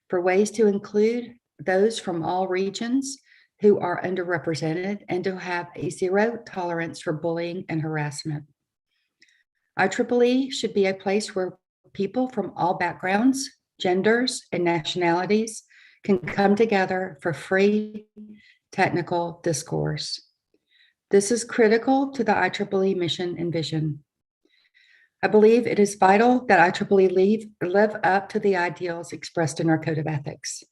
for ways to include those from all regions who are underrepresented, and to have a zero tolerance for bullying and harassment. IEEE should be a place where people from all backgrounds, genders, and nationalities can come together for free technical discourse. This is critical to the IEEE mission and vision. I believe it is vital that IEEE live up to the ideals expressed in our Code of Ethics,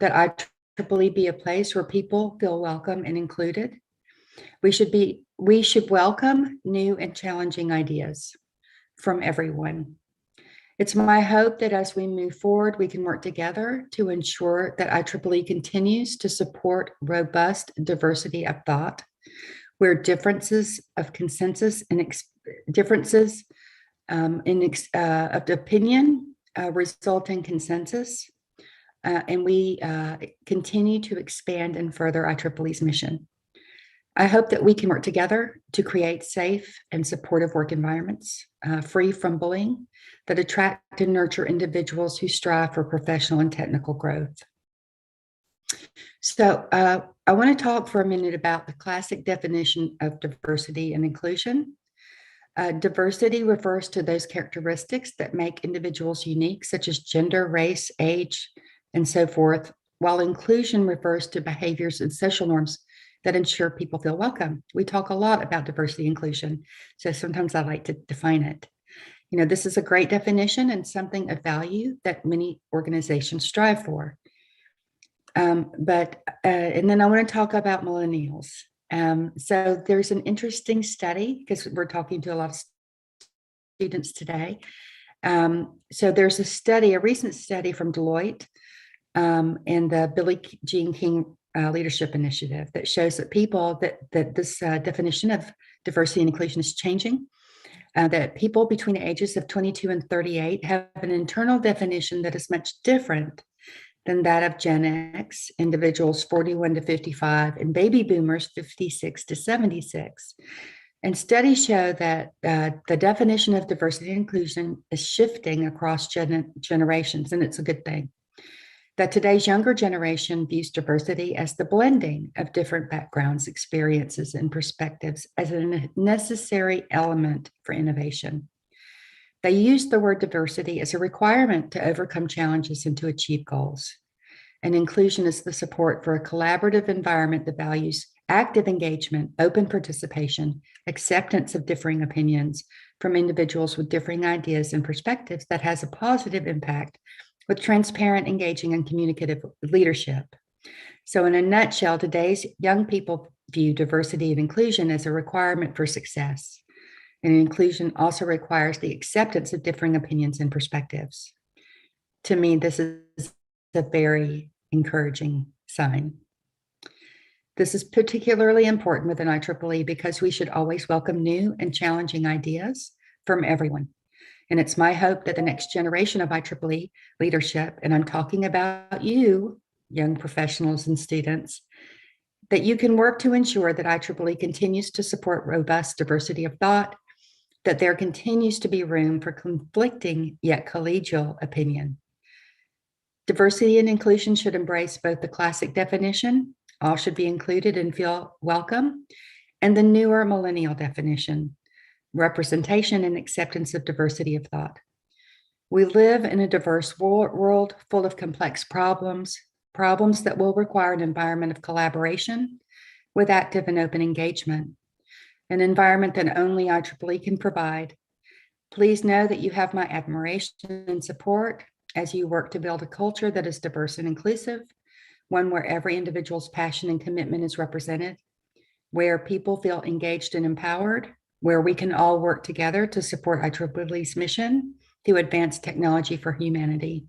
that IEEE be a place where people feel welcome and included. We should welcome new and challenging ideas from everyone. It's my hope that as we move forward, we can work together to ensure that IEEE continues to support robust diversity of thought, where differences of consensus and differences of opinion result in consensus, and we continue to expand and further IEEE's mission. I hope that we can work together to create safe and supportive work environments, free from bullying, that attract and nurture individuals who strive for professional and technical growth. So I want to talk for a minute about the classic definition of diversity and inclusion. Diversity refers to those characteristics that make individuals unique, such as gender, race, age, and so forth, while inclusion refers to behaviors and social norms that ensure people feel welcome. We talk a lot about diversity and inclusion, so sometimes I like to define it. You know, this is a great definition and something of value that many organizations strive for. And then I want to talk about millennials. So there's an interesting study, because we're talking to a lot of students today. So there's a recent study from Deloitte and the Billie Jean King Leadership Initiative that shows that that this definition of diversity and inclusion is changing. That people between the ages of 22 and 38 have an internal definition that is much different than that of Gen X, individuals 41 to 55, and baby boomers 56 to 76. And studies show that the definition of diversity and inclusion is shifting across generations, and it's a good thing. That today's younger generation views diversity as the blending of different backgrounds, experiences, and perspectives as a necessary element for innovation. They use the word diversity as a requirement to overcome challenges and to achieve goals. and inclusion is the support for a collaborative environment that values active engagement, open participation, acceptance of differing opinions from individuals with differing ideas and perspectives that has a positive impact with transparent, engaging, and communicative leadership. So in a nutshell, today's young people view diversity and inclusion as a requirement for success. And inclusion also requires the acceptance of differing opinions and perspectives. To me, this is a very encouraging sign. This is particularly important within IEEE because we should always welcome new and challenging ideas from everyone. And it's my hope that the next generation of IEEE leadership, and I'm talking about you, young professionals and students, that you can work to ensure that IEEE continues to support robust diversity of thought, that there continues to be room for conflicting yet collegial opinion. Diversity and inclusion should embrace both the classic definition, all should be included and feel welcome, and the newer millennial definition, representation and acceptance of diversity of thought. We live in a diverse world full of complex problems that will require an environment of collaboration with active and open engagement, an environment that only IEEE can provide. Please know that you have my admiration and support as you work to build a culture that is diverse and inclusive, one where every individual's passion and commitment is represented, where people feel engaged and empowered, where we can all work together to support IEEE's mission to advance technology for humanity.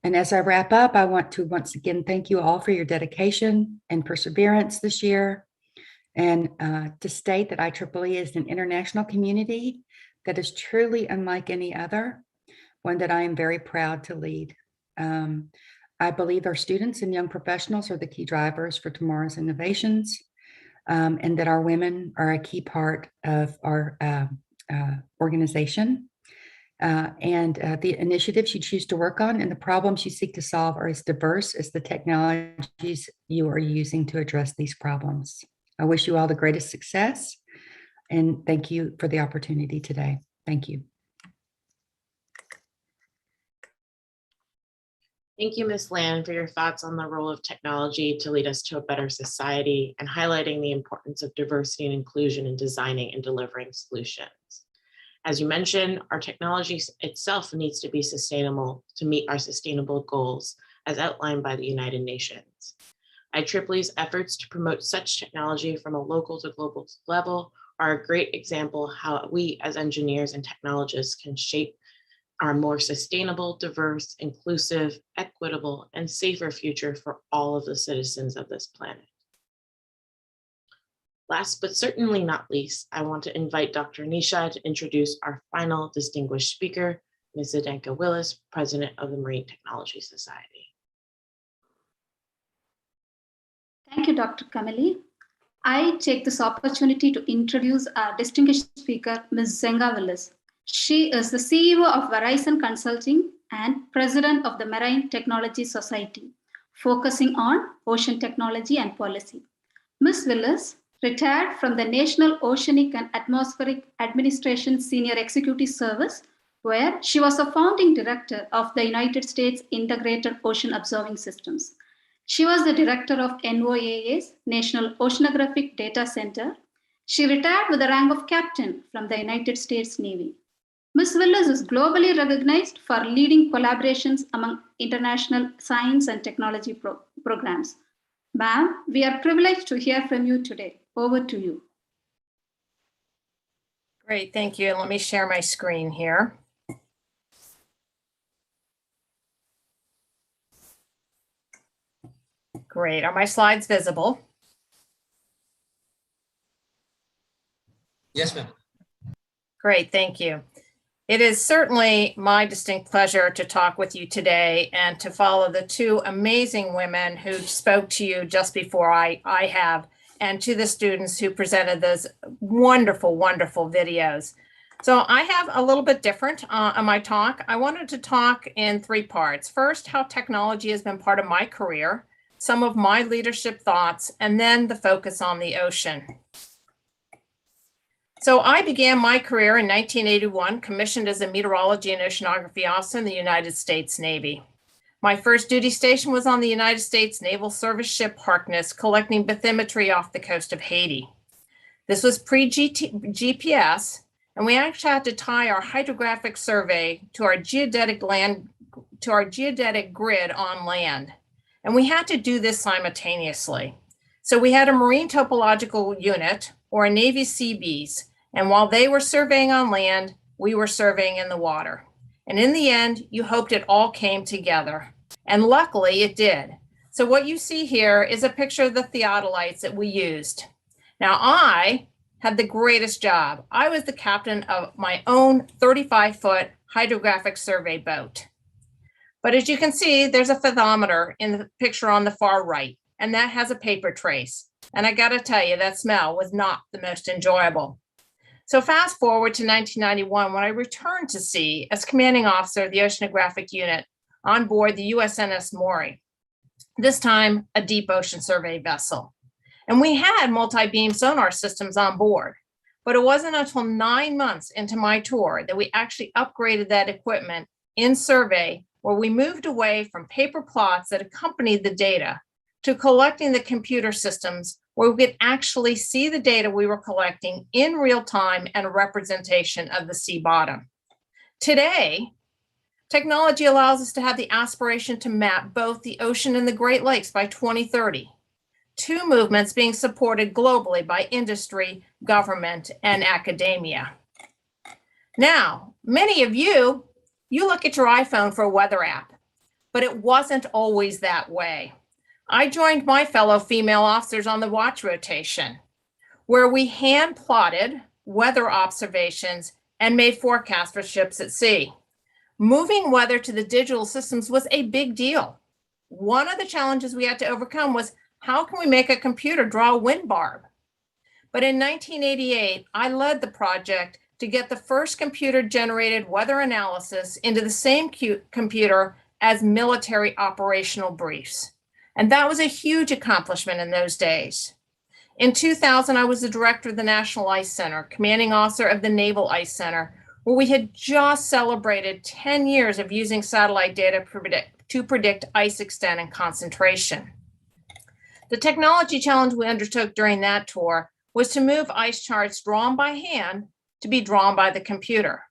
And as I wrap up, I want to once again thank you all for your dedication and perseverance this year, and to state that IEEE is an international community that is truly unlike any other, one that I am very proud to lead. I believe our students and young professionals are the key drivers for tomorrow's innovations, and that our women are a key part of our organization. The initiatives you choose to work on and the problems you seek to solve are as diverse as the technologies you are using to address these problems. I wish you all the greatest success, and thank you for the opportunity today. Thank you. Thank you, Ms. Land, for your thoughts on the role of technology to lead us to a better society and highlighting the importance of diversity and inclusion in designing and delivering solutions. As you mentioned, our technology itself needs to be sustainable to meet our sustainable goals as outlined by the United Nations. IEEE's efforts to promote such technology from a local to global level are a great example how we as engineers and technologists can shape our more sustainable, diverse, inclusive, equitable, and safer future for all of the citizens of this planet. Last but certainly not least, I want to invite Dr. Nisha to introduce our final distinguished speaker, Ms. Zdenka Willis, President of the Marine Technology Society. Thank you, Dr. Kamali. I take this opportunity to introduce our distinguished speaker, Ms. Zdenka Willis. She is the CEO of Verizon Consulting and President of the Marine Technology Society, focusing on ocean technology and policy. Ms. Willis retired from the National Oceanic and Atmospheric Administration Senior Executive Service, where she was a founding director of the United States Integrated Ocean Observing Systems. She was the director of NOAA's National Oceanographic Data Center. She retired with the rank of captain from the United States Navy. Ms. Willis is globally recognized for leading collaborations among international science and technology programs. Ma'am, we are privileged to hear from you today. Over to you. Great, thank you. Let me share my screen here. Great, are my slides visible? Yes, ma'am. Great, thank you. It is certainly my distinct pleasure to talk with you today and to follow the two amazing women who spoke to you just before I have, and to the students who presented those wonderful, wonderful videos. So I have a little bit different on my talk. I wanted to talk in three parts. First, how technology has been part of my career, some of my leadership thoughts, and then the focus on the ocean. So I began my career in 1981, commissioned as a meteorology and oceanography officer in the United States Navy. My first duty station was on the United States Naval Service ship Harkness, collecting bathymetry off the coast of Haiti. This was pre-GPS, and we actually had to tie our hydrographic survey to our geodetic grid on land. And we had to do this simultaneously. So we had a marine topological unit, or a Navy Seabees, and while they were surveying on land, we were surveying in the water. And in the end, you hoped it all came together. And luckily it did. So what you see here is a picture of the theodolites that we used. Now I had the greatest job. I was the captain of my own 35-foot hydrographic survey boat. But as you can see, there's a fathometer in the picture on the far right, and that has a paper trace. And I gotta tell you, that smell was not the most enjoyable. So fast forward to 1991, when I returned to sea as commanding officer of the oceanographic unit on board the USNS Maury, this time a deep ocean survey vessel. And we had multi-beam sonar systems on board, but it wasn't until 9 months into my tour that we actually upgraded that equipment in survey, where we moved away from paper plots that accompanied the data to collecting the computer systems where we could actually see the data we were collecting in real time and a representation of the sea bottom. Today, technology allows us to have the aspiration to map both the ocean and the Great Lakes by 2030. Two movements being supported globally by industry, government, and academia. Now, many of you look at your iPhone for a weather app, but it wasn't always that way. I joined my fellow female officers on the watch rotation, where we hand plotted weather observations and made forecasts for ships at sea. Moving weather to the digital systems was a big deal. One of the challenges we had to overcome was, how can we make a computer draw a wind barb? But in 1988, I led the project to get the first computer-generated weather analysis into the same computer as military operational briefs. And that was a huge accomplishment in those days. In 2000, I was the director of the National Ice Center, commanding officer of the Naval Ice Center, where we had just celebrated 10 years of using satellite data to predict ice extent and concentration. The technology challenge we undertook during that tour was to move ice charts drawn by hand to be drawn by the computer.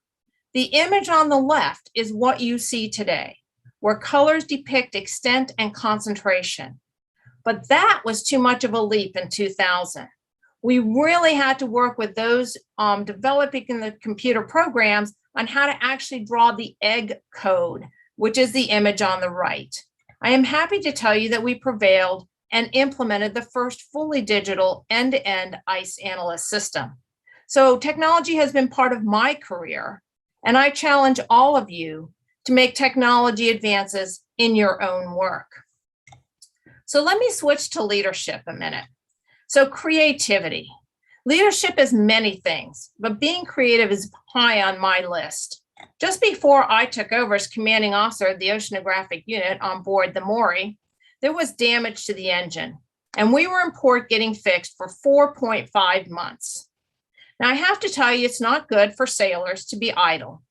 The image on the left is what you see today, where colors depict extent and concentration. But that was too much of a leap in 2000. We really had to work with those developing in the computer programs on how to actually draw the egg code, which is the image on the right. I am happy to tell you that we prevailed and implemented the first fully digital end-to-end ice analyst system. So technology has been part of my career, and I challenge all of you to make technology advances in your own work. So let me switch to leadership a minute. So creativity. Leadership is many things, but being creative is high on my list. Just before I took over as commanding officer of the oceanographic unit on board the Maury, there was damage to the engine, and we were in port getting fixed for 4.5 months. Now I have to tell you, it's not good for sailors to be idle.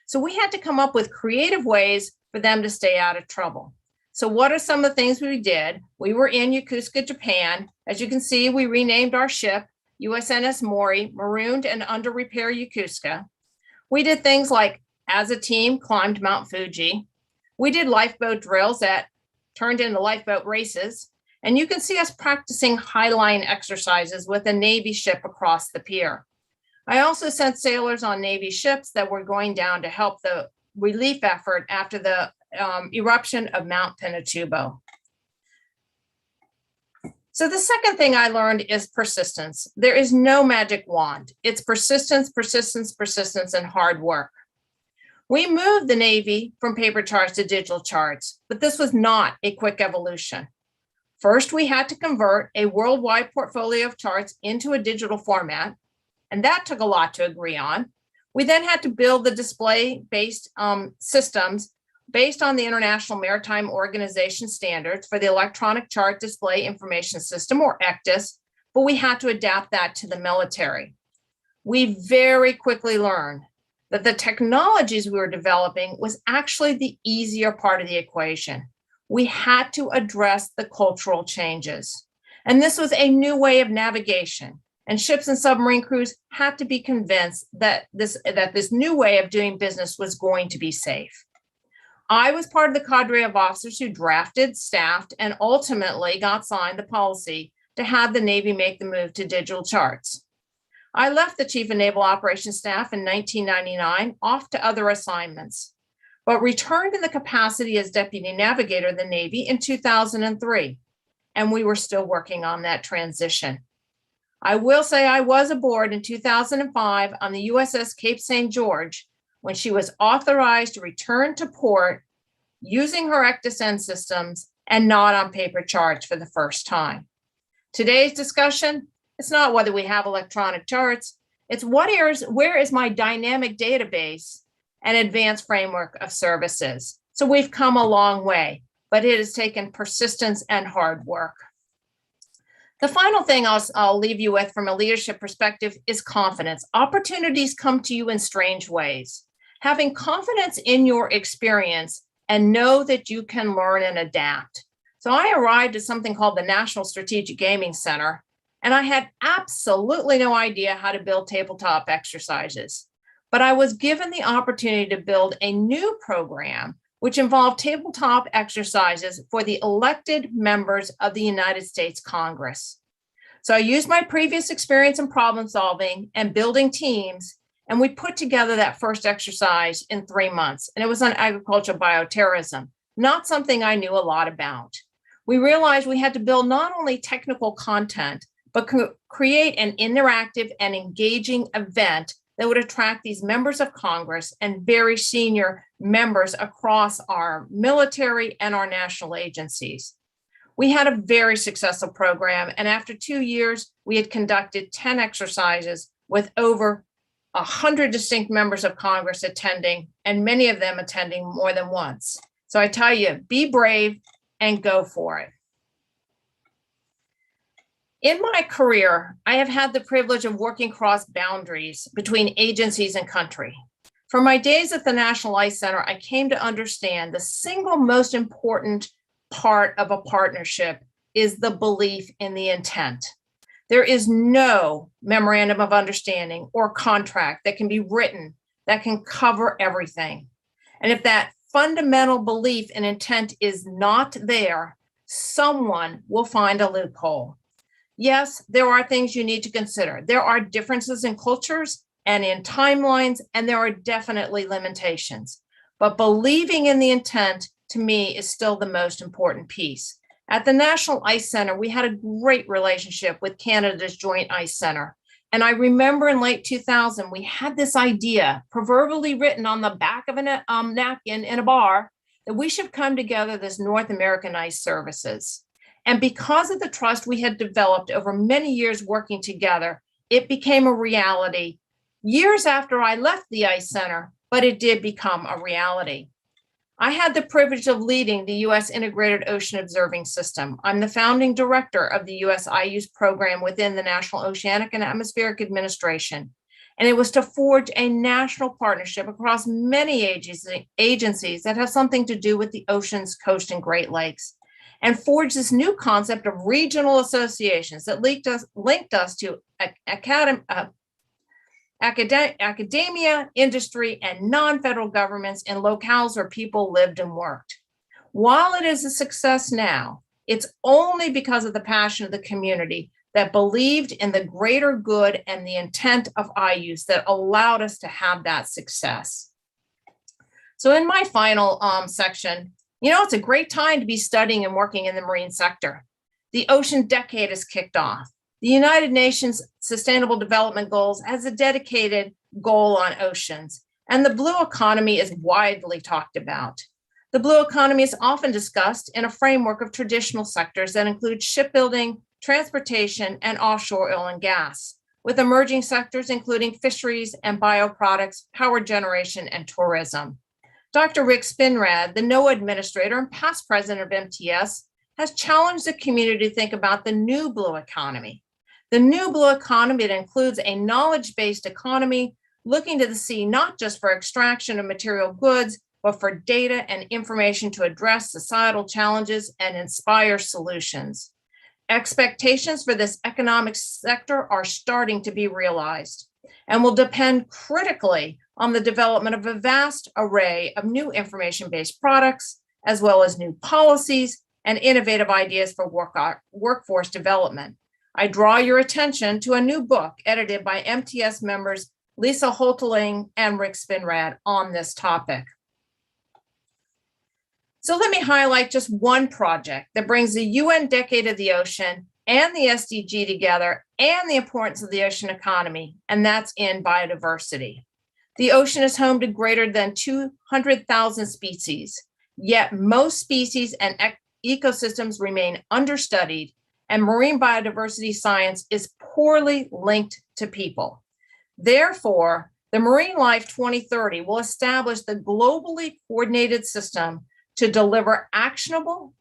So we had to come up with creative ways for them to stay out of trouble. So what are some of the things we did? We were in Yokosuka, Japan. As you can see, we renamed our ship USNS Maury, marooned and under repair Yokosuka. We did things like, as a team, climbed Mount Fuji. We did lifeboat drills that turned into lifeboat races. And you can see us practicing highline exercises with a Navy ship across the pier. I also sent sailors on Navy ships that were going down to help the relief effort after the eruption of Mount Pinatubo. So the second thing I learned is persistence. There is no magic wand. It's persistence, persistence, persistence, and hard work. We moved the Navy from paper charts to digital charts, but this was not a quick evolution. First, we had to convert a worldwide portfolio of charts into a digital format, and that took a lot to agree on. We then had to build the display-based systems based on the International Maritime Organization standards for the Electronic Chart Display Information System, or ECDIS, but we had to adapt that to the military. We very quickly learned that the technologies we were developing was actually the easier part of the equation. We had to address the cultural changes. And this was a new way of navigation. And ships and submarine crews had to be convinced that this new way of doing business was going to be safe. I was part of the cadre of officers who drafted, staffed, and ultimately got signed the policy to have the Navy make the move to digital charts. I left the Chief of Naval Operations Staff in 1999 off to other assignments, but returned in the capacity as Deputy Navigator of the Navy in 2003, and we were still working on that transition. I will say I was aboard in 2005 on the USS Cape St. George when she was authorized to return to port using her ECDIS-N systems and not on paper charts for the first time. Today's discussion, it's not whether we have electronic charts, it's where is my dynamic database and advanced framework of services. So we've come a long way, but it has taken persistence and hard work. The final thing I'll leave you with from a leadership perspective is confidence. Opportunities come to you in strange ways. Having confidence in your experience and know that you can learn and adapt. So I arrived at something called the National Strategic Gaming Center, and I had absolutely no idea how to build tabletop exercises. But I was given the opportunity to build a new program which involved tabletop exercises for the elected members of the United States Congress. So I used my previous experience in problem solving and building teams, and we put together that first exercise in 3 months, and it was on agricultural bioterrorism, not something I knew a lot about. We realized we had to build not only technical content, but create an interactive and engaging event that would attract these members of Congress and very senior members across our military and our national agencies. We had a very successful program, and after 2 years, we had conducted 10 exercises with over 100 distinct members of Congress attending, and many of them attending more than once. So I tell you, be brave and go for it. In my career, I have had the privilege of working across boundaries between agencies and country. From my days at the National Ice Center, I came to understand the single most important part of a partnership is the belief in the intent. There is no memorandum of understanding or contract that can be written that can cover everything. And if that fundamental belief and intent is not there, someone will find a loophole. Yes, there are things you need to consider. There are differences in cultures and in timelines, and there are definitely limitations. But believing in the intent, to me, is still the most important piece. At the National Ice Center, we had a great relationship with Canada's Joint Ice Center. And I remember in late 2000, we had this idea, proverbially written on the back of a napkin in a bar, that we should come together as North American Ice Services. And because of the trust we had developed over many years working together, it became a reality years after I left the Ice Center, but it did become a reality. I had the privilege of leading the U.S. Integrated Ocean Observing System. I'm the founding director of the U.S. IUS program within the National Oceanic and Atmospheric Administration. And it was to forge a national partnership across many agencies that have something to do with the oceans, coast, and Great Lakes, and forge this new concept of regional associations that linked us to academia, industry, and non-federal governments in locales where people lived and worked. While it is a success now, it's only because of the passion of the community that believed in the greater good and the intent of IUS that allowed us to have that success. So in my final section, it's a great time to be studying and working in the marine sector. The ocean decade has kicked off. The United Nations Sustainable Development Goals has a dedicated goal on oceans, and the blue economy is widely talked about. The blue economy is often discussed in a framework of traditional sectors that include shipbuilding, transportation, and offshore oil and gas, with emerging sectors including fisheries and bioproducts, power generation, and tourism. Dr. Rick Spinrad, the NOAA administrator and past president of MTS, has challenged the community to think about the new blue economy. The new blue economy that includes a knowledge-based economy looking to the sea not just for extraction of material goods, but for data and information to address societal challenges and inspire solutions. Expectations for this economic sector are starting to be realized and will depend critically on the development of a vast array of new information-based products, as well as new policies and innovative ideas for workforce development. I draw your attention to a new book edited by MTS members Lisa Holteling and Rick Spinrad on this topic. So let me highlight just one project that brings the UN Decade of the Ocean and the SDG together and the importance of the ocean economy, and that's in biodiversity. The ocean is home to greater than 200,000 species, yet most species and ecosystems remain understudied, and marine biodiversity science is poorly linked to people. Therefore, the Marine Life 2030 will establish the globally coordinated system to deliver actionable,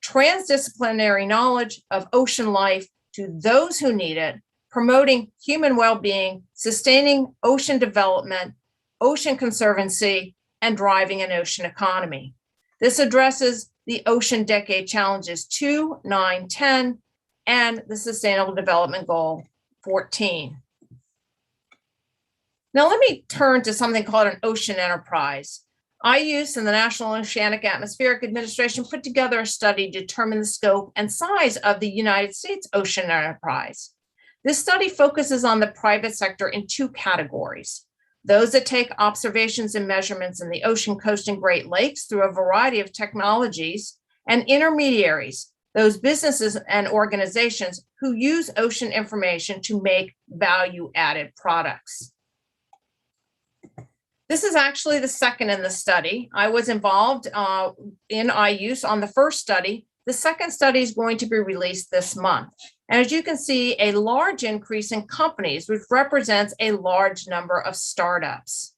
transdisciplinary knowledge of ocean life to those who need it, promoting human well-being, sustaining ocean development, ocean conservancy, and driving an ocean economy. This addresses the Ocean Decade Challenges 2, 9, 10, and the Sustainable Development Goal 14. Now let me turn to something called an ocean enterprise. IUCE and the National Oceanic Atmospheric Administration put together a study to determine the scope and size of the United States ocean enterprise. This study focuses on the private sector in two categories: those that take observations and measurements in the ocean, coast, and Great Lakes through a variety of technologies, and intermediaries, those businesses and organizations who use ocean information to make value-added products. This is actually the second in the study. I was involved in IUCE on the first study. The second study is going to be released this month. And as you can see, a large increase in companies, which represents a large number of startups.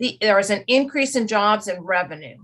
There is an increase in jobs and revenue.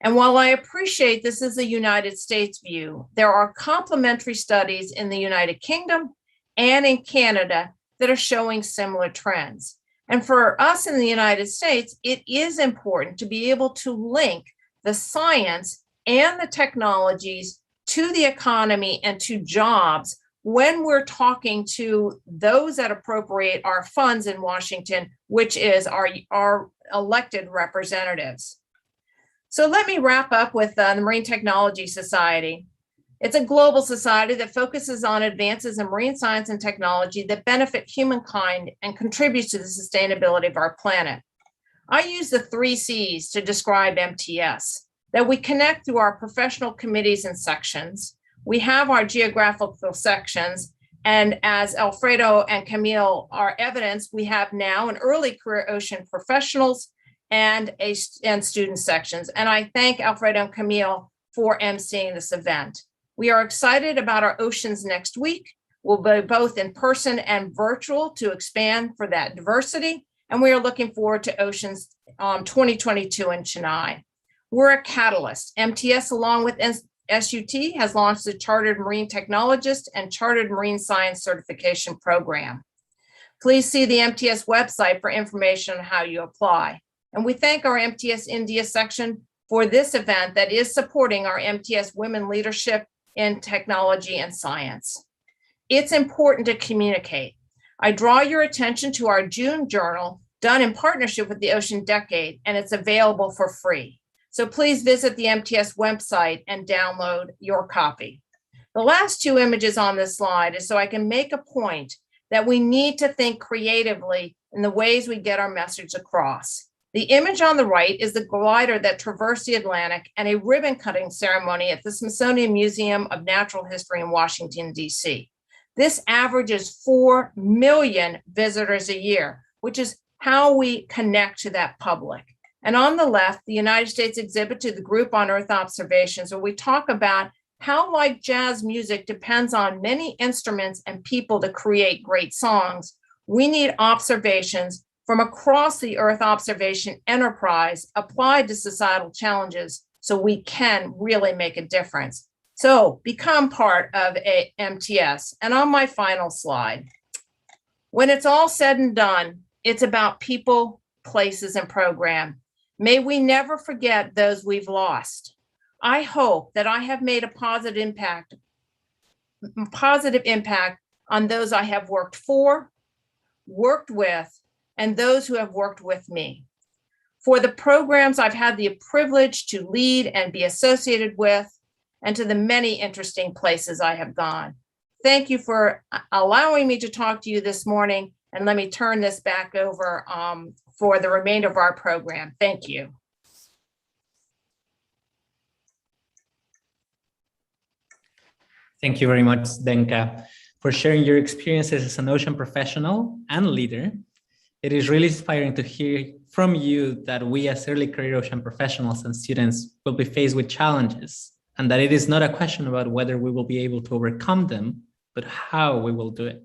And while I appreciate this is the United States view, there are complementary studies in the United Kingdom and in Canada that are showing similar trends. And for us in the United States, it is important to be able to link the science and the technologies to the economy and to jobs when we're talking to those that appropriate our funds in Washington, which is our elected representatives. So let me wrap up with the Marine Technology Society. It's a global society that focuses on advances in marine science and technology that benefit humankind and contributes to the sustainability of our planet. I use the 3 C's to describe MTS, that we connect through our professional committees and sections. We have our geographical sections, and as Alfredo and Camille are evidence, we have now an early career ocean professionals and student sections. And I thank Alfredo and Camille for emceeing this event. We are excited about our Oceans next week. We'll be both in person and virtual to expand for that diversity. And we are looking forward to Oceans 2022 in Chennai. We're a catalyst. MTS, along with SUT, has launched the Chartered Marine Technologist and Chartered Marine Science Certification Program. Please see the MTS website for information on how you apply. And we thank our MTS India section for this event that is supporting our MTS Women Leadership in Technology and Science. It's important to communicate. I draw your attention to our June journal done in partnership with the Ocean Decade, and it's available for free. So please visit the MTS website and download your copy. The last 2 images on this slide is so I can make a point that we need to think creatively in the ways we get our message across. The image on the right is the glider that traversed the Atlantic and a ribbon cutting ceremony at the Smithsonian Museum of Natural History in Washington, D.C. This averages 4 million visitors a year, which is how we connect to that public. And on the left, the United States exhibit to the Group on Earth Observations, where we talk about how, like jazz music depends on many instruments and people to create great songs, we need observations from across the Earth observation enterprise applied to societal challenges so we can really make a difference. So become part of MTS. And on my final slide, when it's all said and done, it's about people, places, and program. May we never forget those we've lost. I hope that I have made a positive impact on those I have worked for, worked with, and those who have worked with me. For the programs I've had the privilege to lead and be associated with, and to the many interesting places I have gone. Thank you for allowing me to talk to you this morning, and let me turn this back over for the remainder of our program. Thank you. Thank you very much, Zdenka, for sharing your experiences as an ocean professional and leader. It is really inspiring to hear from you that we as early career ocean professionals and students will be faced with challenges, and that it is not a question about whether we will be able to overcome them, but how we will do it.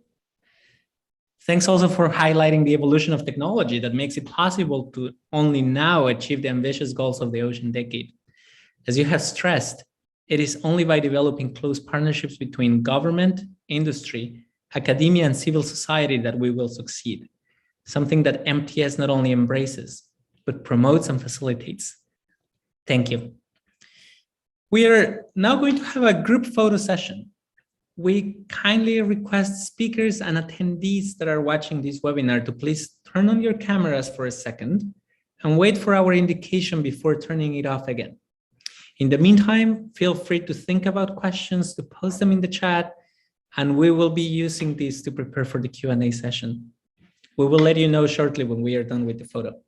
Thanks also for highlighting the evolution of technology that makes it possible to only now achieve the ambitious goals of the ocean decade. As you have stressed, it is only by developing close partnerships between government, industry, academia, and civil society that we will succeed, something that MTS not only embraces, but promotes and facilitates. Thank you. We are now going to have a group photo session. We kindly request speakers and attendees that are watching this webinar to please turn on your cameras for a second and wait for our indication before turning it off again. In the meantime, feel free to think about questions, to post them in the chat, and we will be using these to prepare for the Q&A session. We will let you know shortly when we are done with the photo.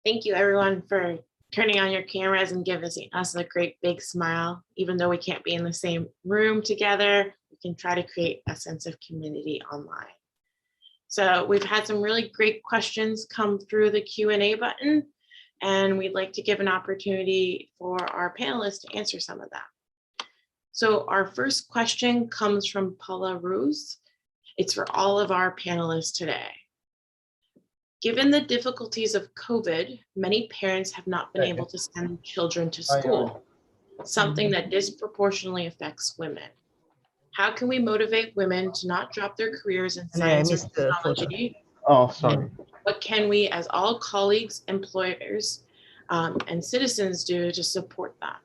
Thank you everyone for turning on your cameras and giving us a great big smile. Even though we can't be in the same room together, we can try to create a sense of community online. So we've had some really great questions come through the Q&A button, and we'd like to give an opportunity for our panelists to answer some of that. So our first question comes from Paula Ruse. It's for all of our panelists today. Given the difficulties of COVID, many parents have not been able to send children to school, something that disproportionately affects women. How can we motivate women to not drop their careers in science or technology? Oh, sorry. What can we, as all colleagues, employers, and citizens do to support that?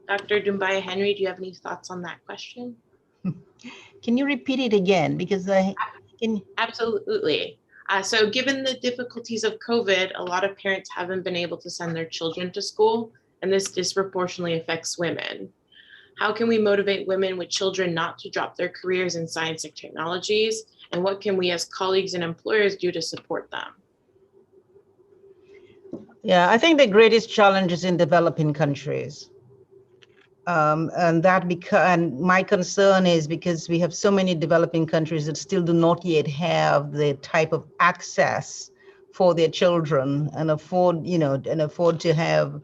Dr. Dumbaya Henry, do you have any thoughts on that question? Can you repeat it again? Because I can. Absolutely. So given the difficulties of COVID, a lot of parents haven't been able to send their children to school, and this disproportionately affects women. How can we motivate women with children not to drop their careers in science and technologies? And what can we as colleagues and employers do to support them? Yeah, I think the greatest challenge is in developing countries. And my concern is because we have so many developing countries that still do not yet have the type of access for their children and afford to have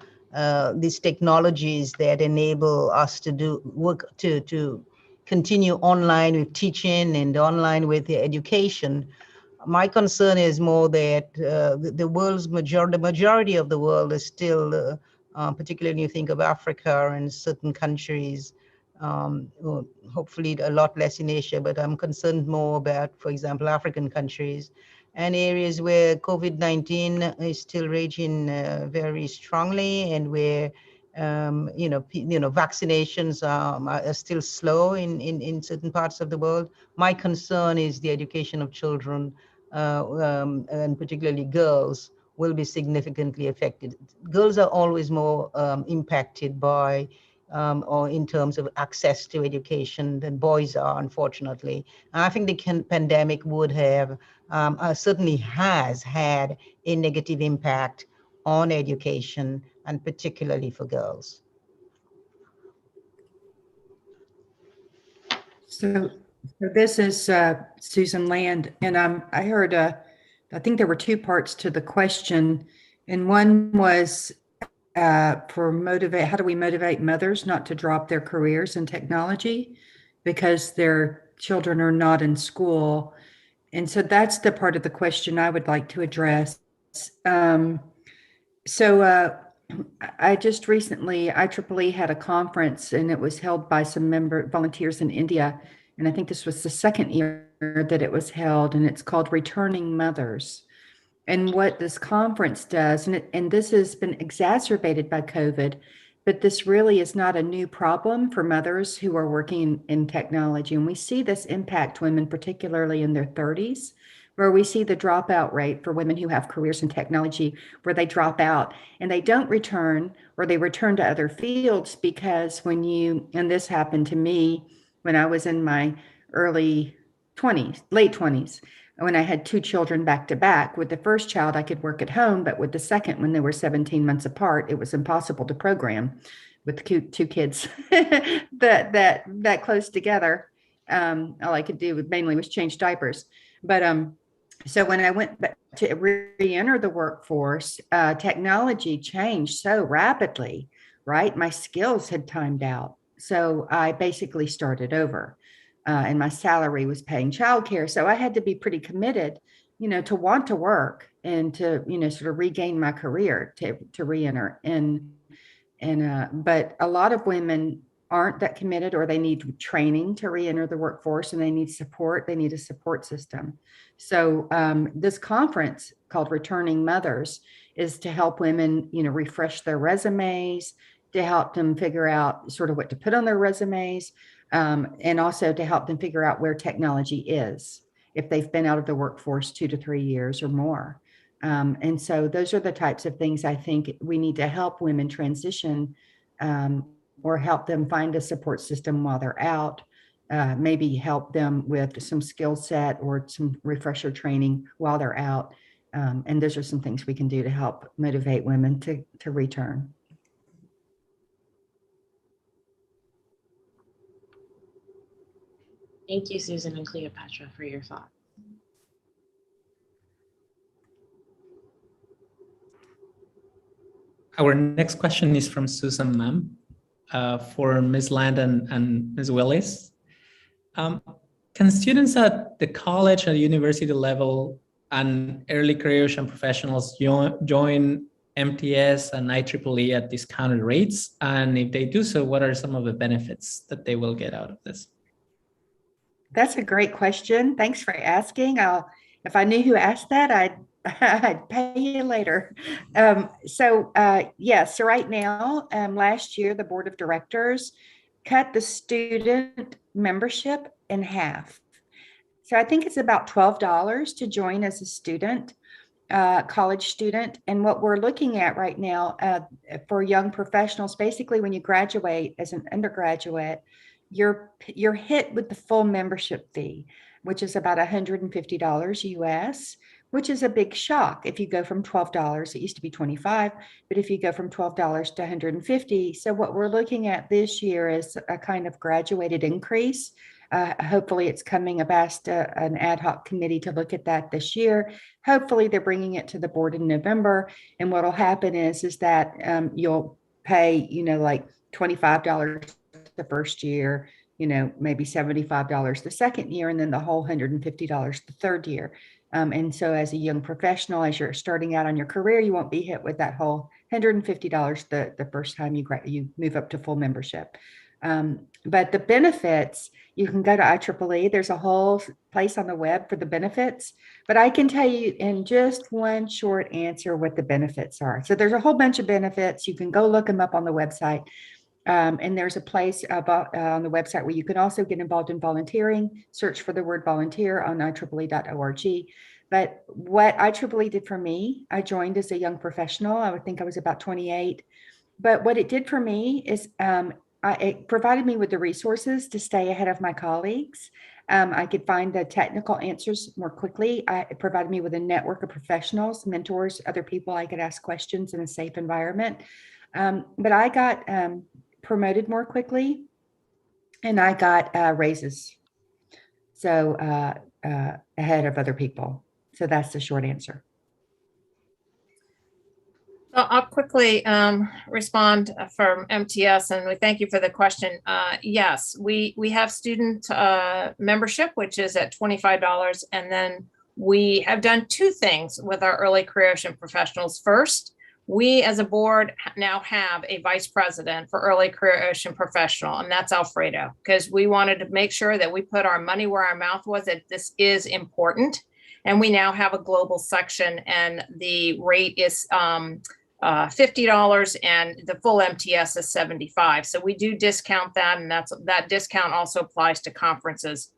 these technologies that enable us to do work to continue online with teaching and online with the education. My concern is more that the majority of the world is still, particularly when you think of Africa and certain countries, hopefully a lot less in Asia, but I'm concerned more about, for example, African countries and areas where COVID-19 is still raging very strongly, and where vaccinations are still slow in certain parts of the world. My concern is the education of children, and particularly girls, will be significantly affected. Girls are always more impacted by or in terms of access to education than boys are, unfortunately. And I think the pandemic would have, certainly has had a negative impact on education, and particularly for girls. So this is Susan Land, and I heard, I think there were two parts to the question, and one was how do we motivate mothers not to drop their careers in technology because their children are not in school. And so that's the part of the question I would like to address. I just recently, IEEE had a conference, and it was held by some volunteers in India. And I think this was the second year that it was held, and it's called Returning Mothers. And what this conference does, and this has been exacerbated by COVID, but this really is not a new problem for mothers who are working in technology. And we see this impact women, particularly in their 30s, where we see the dropout rate for women who have careers in technology, where they drop out and they don't return, or they return to other fields because and this happened to me when I was in my late 20s, when I had two children back to back. With the first child, I could work at home, but with the second, when they were 17 months apart, it was impossible to program with two kids that close together. All I could do mainly was change diapers. But so when I went back to re-enter the workforce, technology changed so rapidly, right? My skills had timed out. So I basically started over. And my salary was paying childcare. So I had to be pretty committed, to want to work and to, sort of regain my career to re-enter. But a lot of women aren't that committed, or they need training to re-enter the workforce, and they need support. They need a support system. So this conference called Returning Mothers is to help women, refresh their resumes, to help them figure out sort of what to put on their resumes, and also to help them figure out where technology is if they've been out of the workforce 2 to 3 years or more. And so those are the types of things I think we need to help women transition, or help them find a support system while they're out, maybe help them with some skill set or some refresher training while they're out. And those are some things we can do to help motivate women to return. Thank you, Susan and Cleopatra, for your thoughts. Our next question is from Susan Mam. for Ms. Land and Ms. Willis. Can students at the college and university level and early career ocean professionals join MTS and IEEE at discounted rates? And if they do so, what are some of the benefits that they will get out of this? That's a great question. Thanks for asking. If I knew who asked that, I'd pay you later. So right now, last year, the board of directors cut the student membership in half. So I think it's about $12 to join as a student, college student. And what we're looking at right now for young professionals, basically when you graduate as an undergraduate, you're hit with the full membership fee, which is about $150 US, which is a big shock. If you go from $12, it used to be $25, but if you go from $12 to $150. So what we're looking at this year is a kind of graduated increase. Hopefully it's coming. I've asked an ad hoc committee to look at that this year. Hopefully they're bringing it to the board in November. And what'll happen is that you'll pay, like $25 the first year, maybe $75 the second year, and then the whole $150 the third year. And so as a young professional, as you're starting out on your career, you won't be hit with that whole $150 the first time you move up to full membership. But the benefits, you can go to IEEE. There's a whole place on the web for the benefits, but I can tell you in just one short answer what the benefits are. So there's a whole bunch of benefits. You can go look them up on the website. And there's a place on the website where you can also get involved in volunteering. Search for the word volunteer on IEEE.org. But what IEEE did for me, I joined as a young professional. I would think I was about 28. But what it did for me is it provided me with the resources to stay ahead of my colleagues. I could find the technical answers more quickly. It provided me with a network of professionals, mentors, other people I could ask questions in a safe environment. But I got promoted more quickly, and I got raises. So ahead of other people. So that's the short answer. I'll quickly respond from MTS, and we thank you for the question. Yes, we have student membership, which is at $25, and then we have done two things with our early career ocean professionals. First, we as a board now have a vice president for early career ocean professional, and that's Alfredo, because we wanted to make sure that we put our money where our mouth was, that this is important. And we now have a global section, and the rate is $50, and the full MTS is $75. So we do discount that, and that discount also applies to conferences.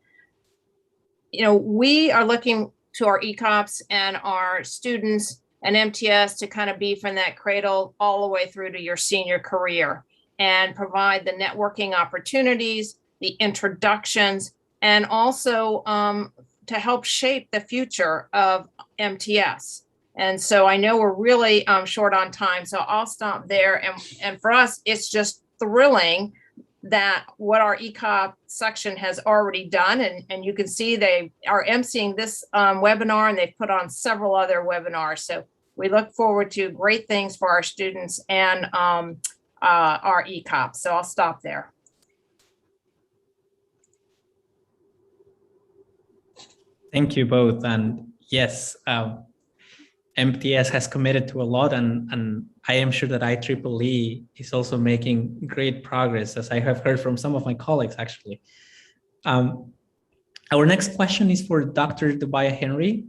We are looking to our ECOPs and our students and MTS to kind of be from that cradle all the way through to your senior career and provide the networking opportunities, the introductions, and also to help shape the future of MTS. And so I know we're really short on time, so I'll stop there. And for us, it's just thrilling that what our ECOP section has already done. And you can see they are emceeing this webinar, and they've put on several other webinars. So we look forward to great things for our students and our ECOP. So I'll stop there. Thank you both. And yes, MTS has committed to a lot, and I am sure that IEEE is also making great progress, as I have heard from some of my colleagues, actually. Our next question is for Dr. Dubaya Henry.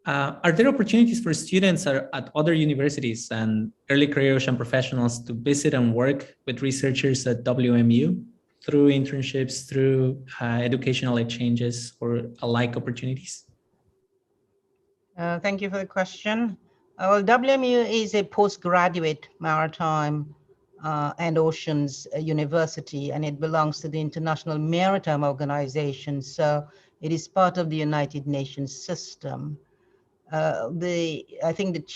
Are there opportunities for students at other universities and early career ocean professionals to visit and work with researchers at WMU through internships, through educational exchanges, or alike opportunities? Thank you for the question. Well, WMU is a postgraduate maritime and oceans university, and it belongs to the International Maritime Organization. So it is part of the United Nations system. I think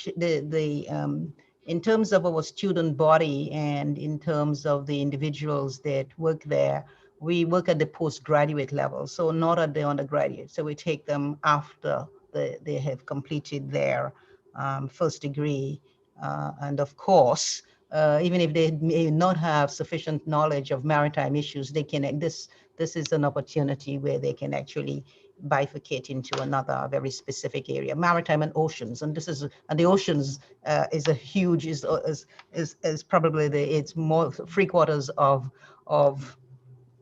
in terms of our student body and in terms of the individuals that work there, we work at the postgraduate level, so not at the undergraduate. So we take them after they have completed their first degree. And of course, even if they may not have sufficient knowledge of maritime issues, they can, this is an opportunity where they can actually bifurcate into another very specific area, maritime and oceans. And this is, and the oceans is a huge, is probably it's more 3/4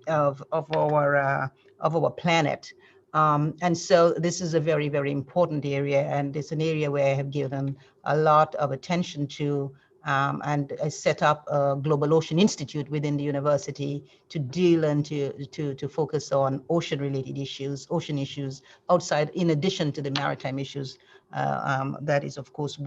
of our planet. And so this is a very, very important area, and it's an area where I have given a lot of attention to, and I set up a Global Ocean Institute within the university to deal and to focus on ocean-related issues, ocean issues outside, in addition to the maritime issues. That is, of course,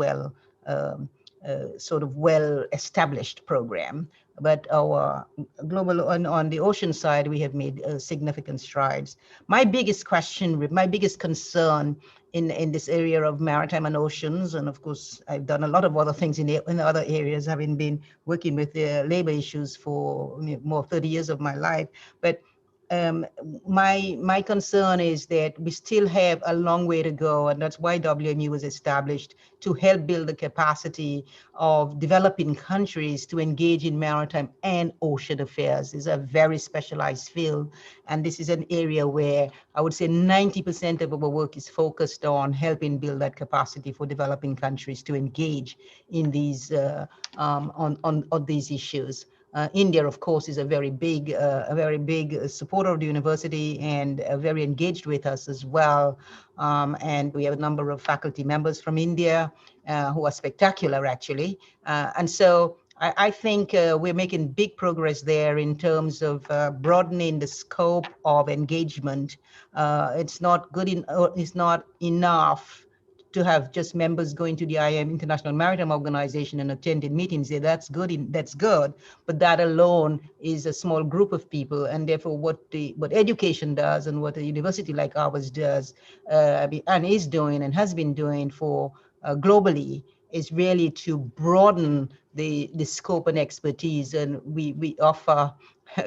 sort of well-established program. But our global, on the ocean side, we have made significant strides. My biggest question, my biggest concern in this area of maritime and oceans, and of course, I've done a lot of other things in other areas, having been working with labor issues for more 30 years of my life. But my concern is that we still have a long way to go, and that's why WMU was established, to help build the capacity of developing countries to engage in maritime and ocean affairs. It's a very specialized field, and this is an area where I would say 90% of our work is focused on helping build that capacity for developing countries to engage in these on these issues. India, of course, is a very big supporter of the university and very engaged with us as well. And we have a number of faculty members from India who are spectacular, actually. And so I think we're making big progress there in terms of broadening the scope of engagement. It's not it's not enough to have just members going to the IM, International Maritime Organization, and attending meetings there. That's good, but that alone is a small group of people, and therefore what education does and what a university like ours does and is doing and has been doing for globally is really to broaden the scope and expertise. And we offer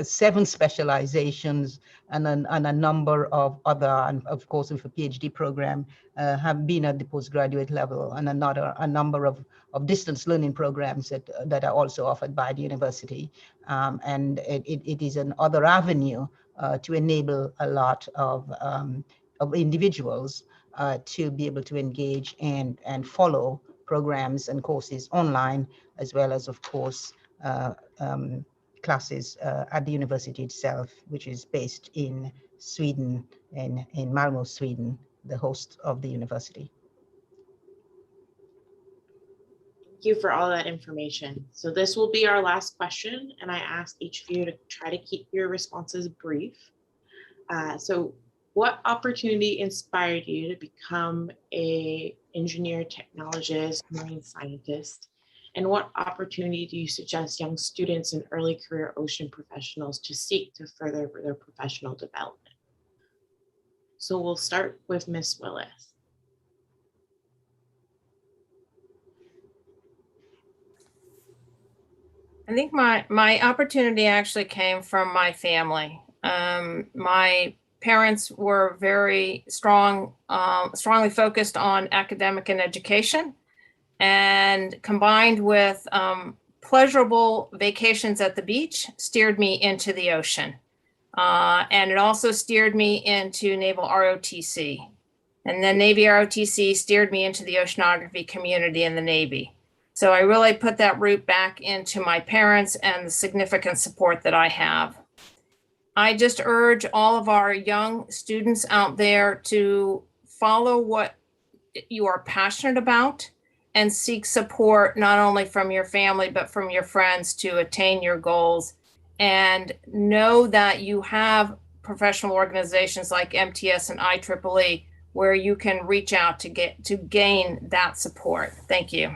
7 specializations and a number of other, and of course with a PhD program, have been at the postgraduate level, and a number of distance learning programs that are also offered by the university. And it is another avenue to enable a lot of individuals to be able to engage and follow programs and courses online, as well as, of course, classes at the university itself, which is based in Sweden, in Malmö, Sweden, the host of the university. Thank you for all that information. So this will be our last question, and I ask each of you to try to keep your responses brief. So what opportunity inspired you to become an engineer, technologist, marine scientist? And what opportunity do you suggest young students and early career ocean professionals to seek to further their professional development? So we'll start with Ms. Willis. I think my opportunity actually came from my family. My parents were very strongly focused on academic and education, and combined with pleasurable vacations at the beach steered me into the ocean. And it also steered me into Naval ROTC. And then Navy ROTC steered me into the oceanography community in the Navy. So I really put that route back into my parents and the significant support that I have. I just urge all of our young students out there to follow what you are passionate about and seek support not only from your family, but from your friends to attain your goals. And know that you have professional organizations like MTS and IEEE where you can reach out to gain that support. Thank you.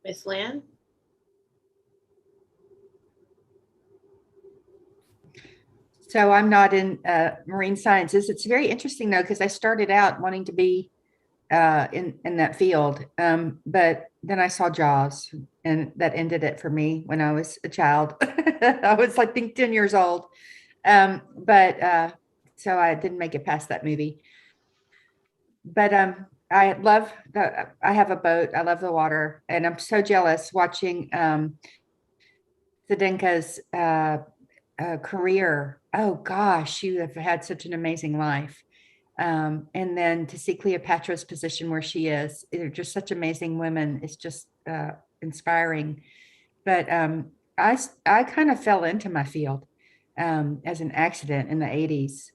Ms. Land? So I'm not in marine sciences. It's very interesting though, because I started out wanting to be in that field. But then I saw Jaws, and that ended it for me when I was a child. I was, I think, 10 years old. So I didn't make it past that movie. But I love I have a boat. I love the water, and I'm so jealous watching Zdenka's career. Oh gosh, you have had such an amazing life. And then to see Cleopatra's position where she is, they're just such amazing women. It's just inspiring. But I kind of fell into my field as an accident in the 80s.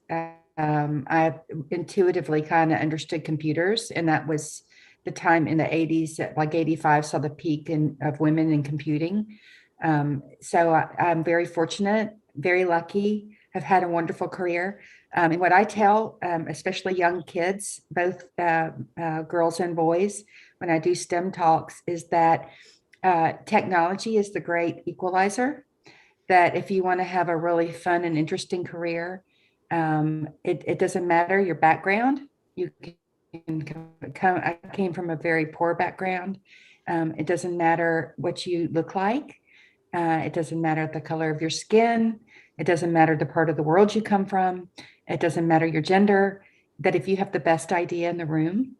I intuitively kind of understood computers, and that was the time in the 80s, like 85 saw the peak of women in computing. So I'm very fortunate, very lucky, have had a wonderful career. And what I tell, especially young kids, both girls and boys, when I do STEM talks, is that technology is the great equalizer. That if you want to have a really fun and interesting career, it doesn't matter your background. You can come. I came from a very poor background. It doesn't matter what you look like. It doesn't matter the color of your skin. It doesn't matter the part of the world you come from. It doesn't matter your gender. That if you have the best idea in the room,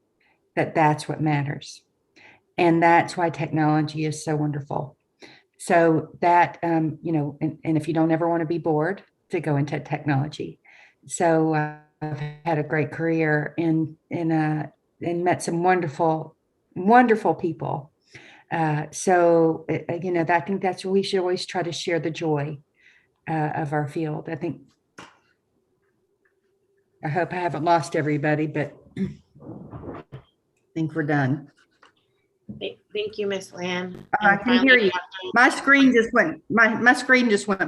that's what matters. And that's why technology is so wonderful. So that, you know, and if you don't ever want to be bored, to go into technology. So I've had a great career and met some wonderful, wonderful people. So, you know, I think that's what we should always try to share the joy of our field. I hope I haven't lost everybody, but I think we're done. Thank you, Ms. Lamb. I can hear you. My screen just went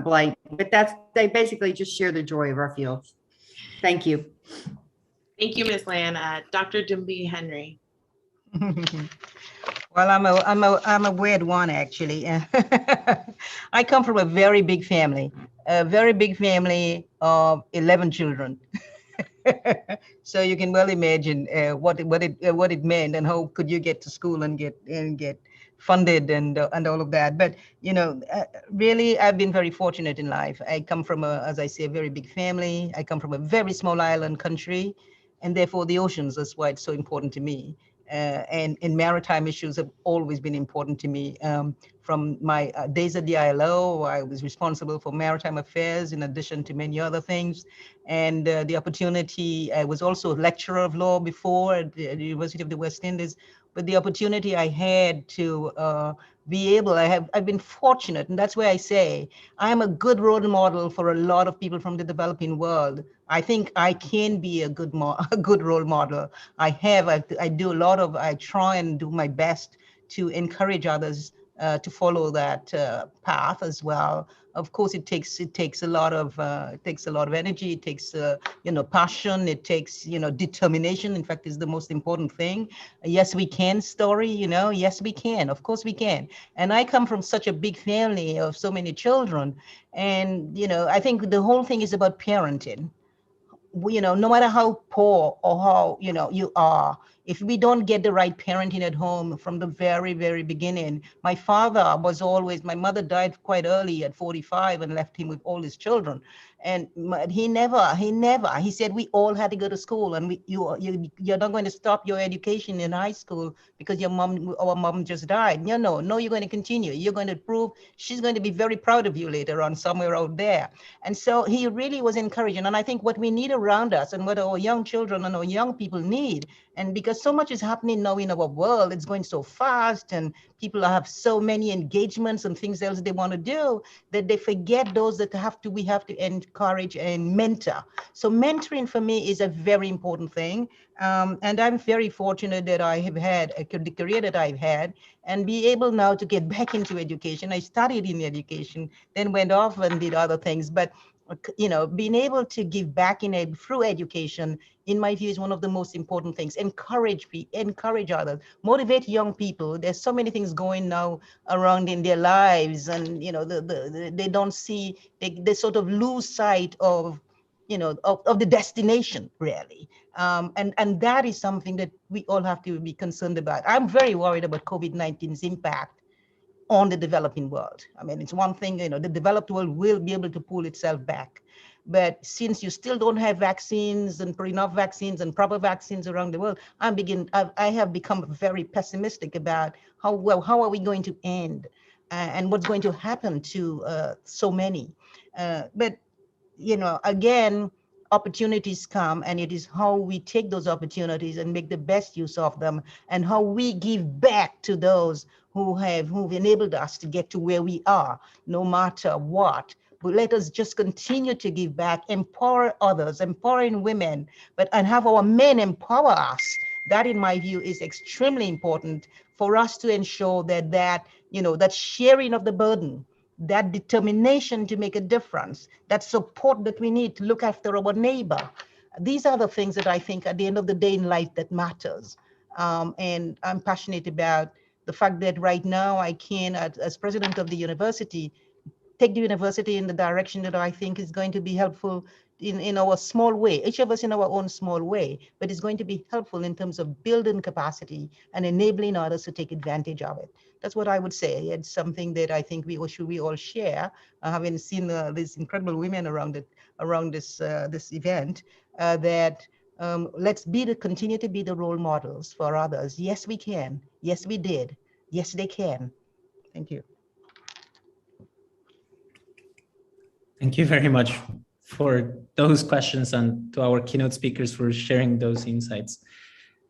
blank, but they basically just share the joy of our field. Thank you. Thank you, Ms. Lamb. Dr. Dumbi Henry. Well, I'm a weird one, actually. I come from a very big family of 11 children. So you can well imagine what it meant, and how could you get to school and get funded and all of that. But you know, really, I've been very fortunate in life. I come from as I say, a very big family. I come from a very small island country, and therefore the oceans. That's why it's so important to me. And maritime issues have always been important to me. From my days at the ILO, I was responsible for maritime affairs in addition to many other things. And the opportunity, I was also a lecturer of law before at the University of the West Indies, but the opportunity I had to be able, I've been fortunate, and that's where I say I am a good role model for a lot of people from the developing world. I think I can be a good role model. I do a lot of, I try and do my best to encourage others to follow that path as well. Of course, it takes a lot of energy. It takes passion. It takes determination. In fact, is the most important thing. Yes, we can story. Yes, we can. Of course, we can. And I come from such a big family of so many children, and I think the whole thing is about parenting. No matter how poor or how you are, if we don't get the right parenting at home from the very, very beginning. My mother died quite early at 45 and left him with all his children. And he said we all had to go to school, and you're not going to stop your education in high school because our mom just died. No, you're going to continue. You're going to prove, she's going to be very proud of you later on somewhere out there. And so he really was encouraging. And I think what we need around us and what our young children and our young people need, and because so much is happening now in our world, it's going so fast, and people have so many engagements and things else they want to do, that they forget those that we have to encourage and mentor. So mentoring for me is a very important thing. And I'm very fortunate that I have had the career that I've had, and be able now to get back into education. I studied in education, then went off and did other things. But being able to give back through education, in my view, is one of the most important things. Encourage others, motivate young people. There's so many things going now around in their lives, and they don't see, they sort of lose sight of of the destination, really. And that is something that we all have to be concerned about. I'm very worried about COVID-19's impact on the developing world. I mean, it's one thing, the developed world will be able to pull itself back. But since you still don't have vaccines and enough vaccines and proper vaccines around the world, I have become very pessimistic about how are we going to end and what's going to happen to so many. But again, opportunities come, and it is how we take those opportunities and make the best use of them, and how we give back to those who've enabled us to get to where we are, no matter what. But let us just continue to give back, empower others, empowering women, and have our men empower us. That, in my view, is extremely important for us to ensure that sharing of the burden, that determination to make a difference, that support that we need to look after our neighbor. These are the things that I think at the end of the day in life that matters. And I'm passionate about the fact that right now I can, as president of the university, take the university in the direction that I think is going to be helpful in our small way, each of us in our own small way, but it's going to be helpful in terms of building capacity and enabling others to take advantage of it. That's what I would say. It's something that I think we all share, having seen these incredible women around this event, that let's continue to be the role models for others. Yes, we can. Yes, we did. Yes, they can. Thank you. Thank you very much for those questions, and to our keynote speakers for sharing those insights.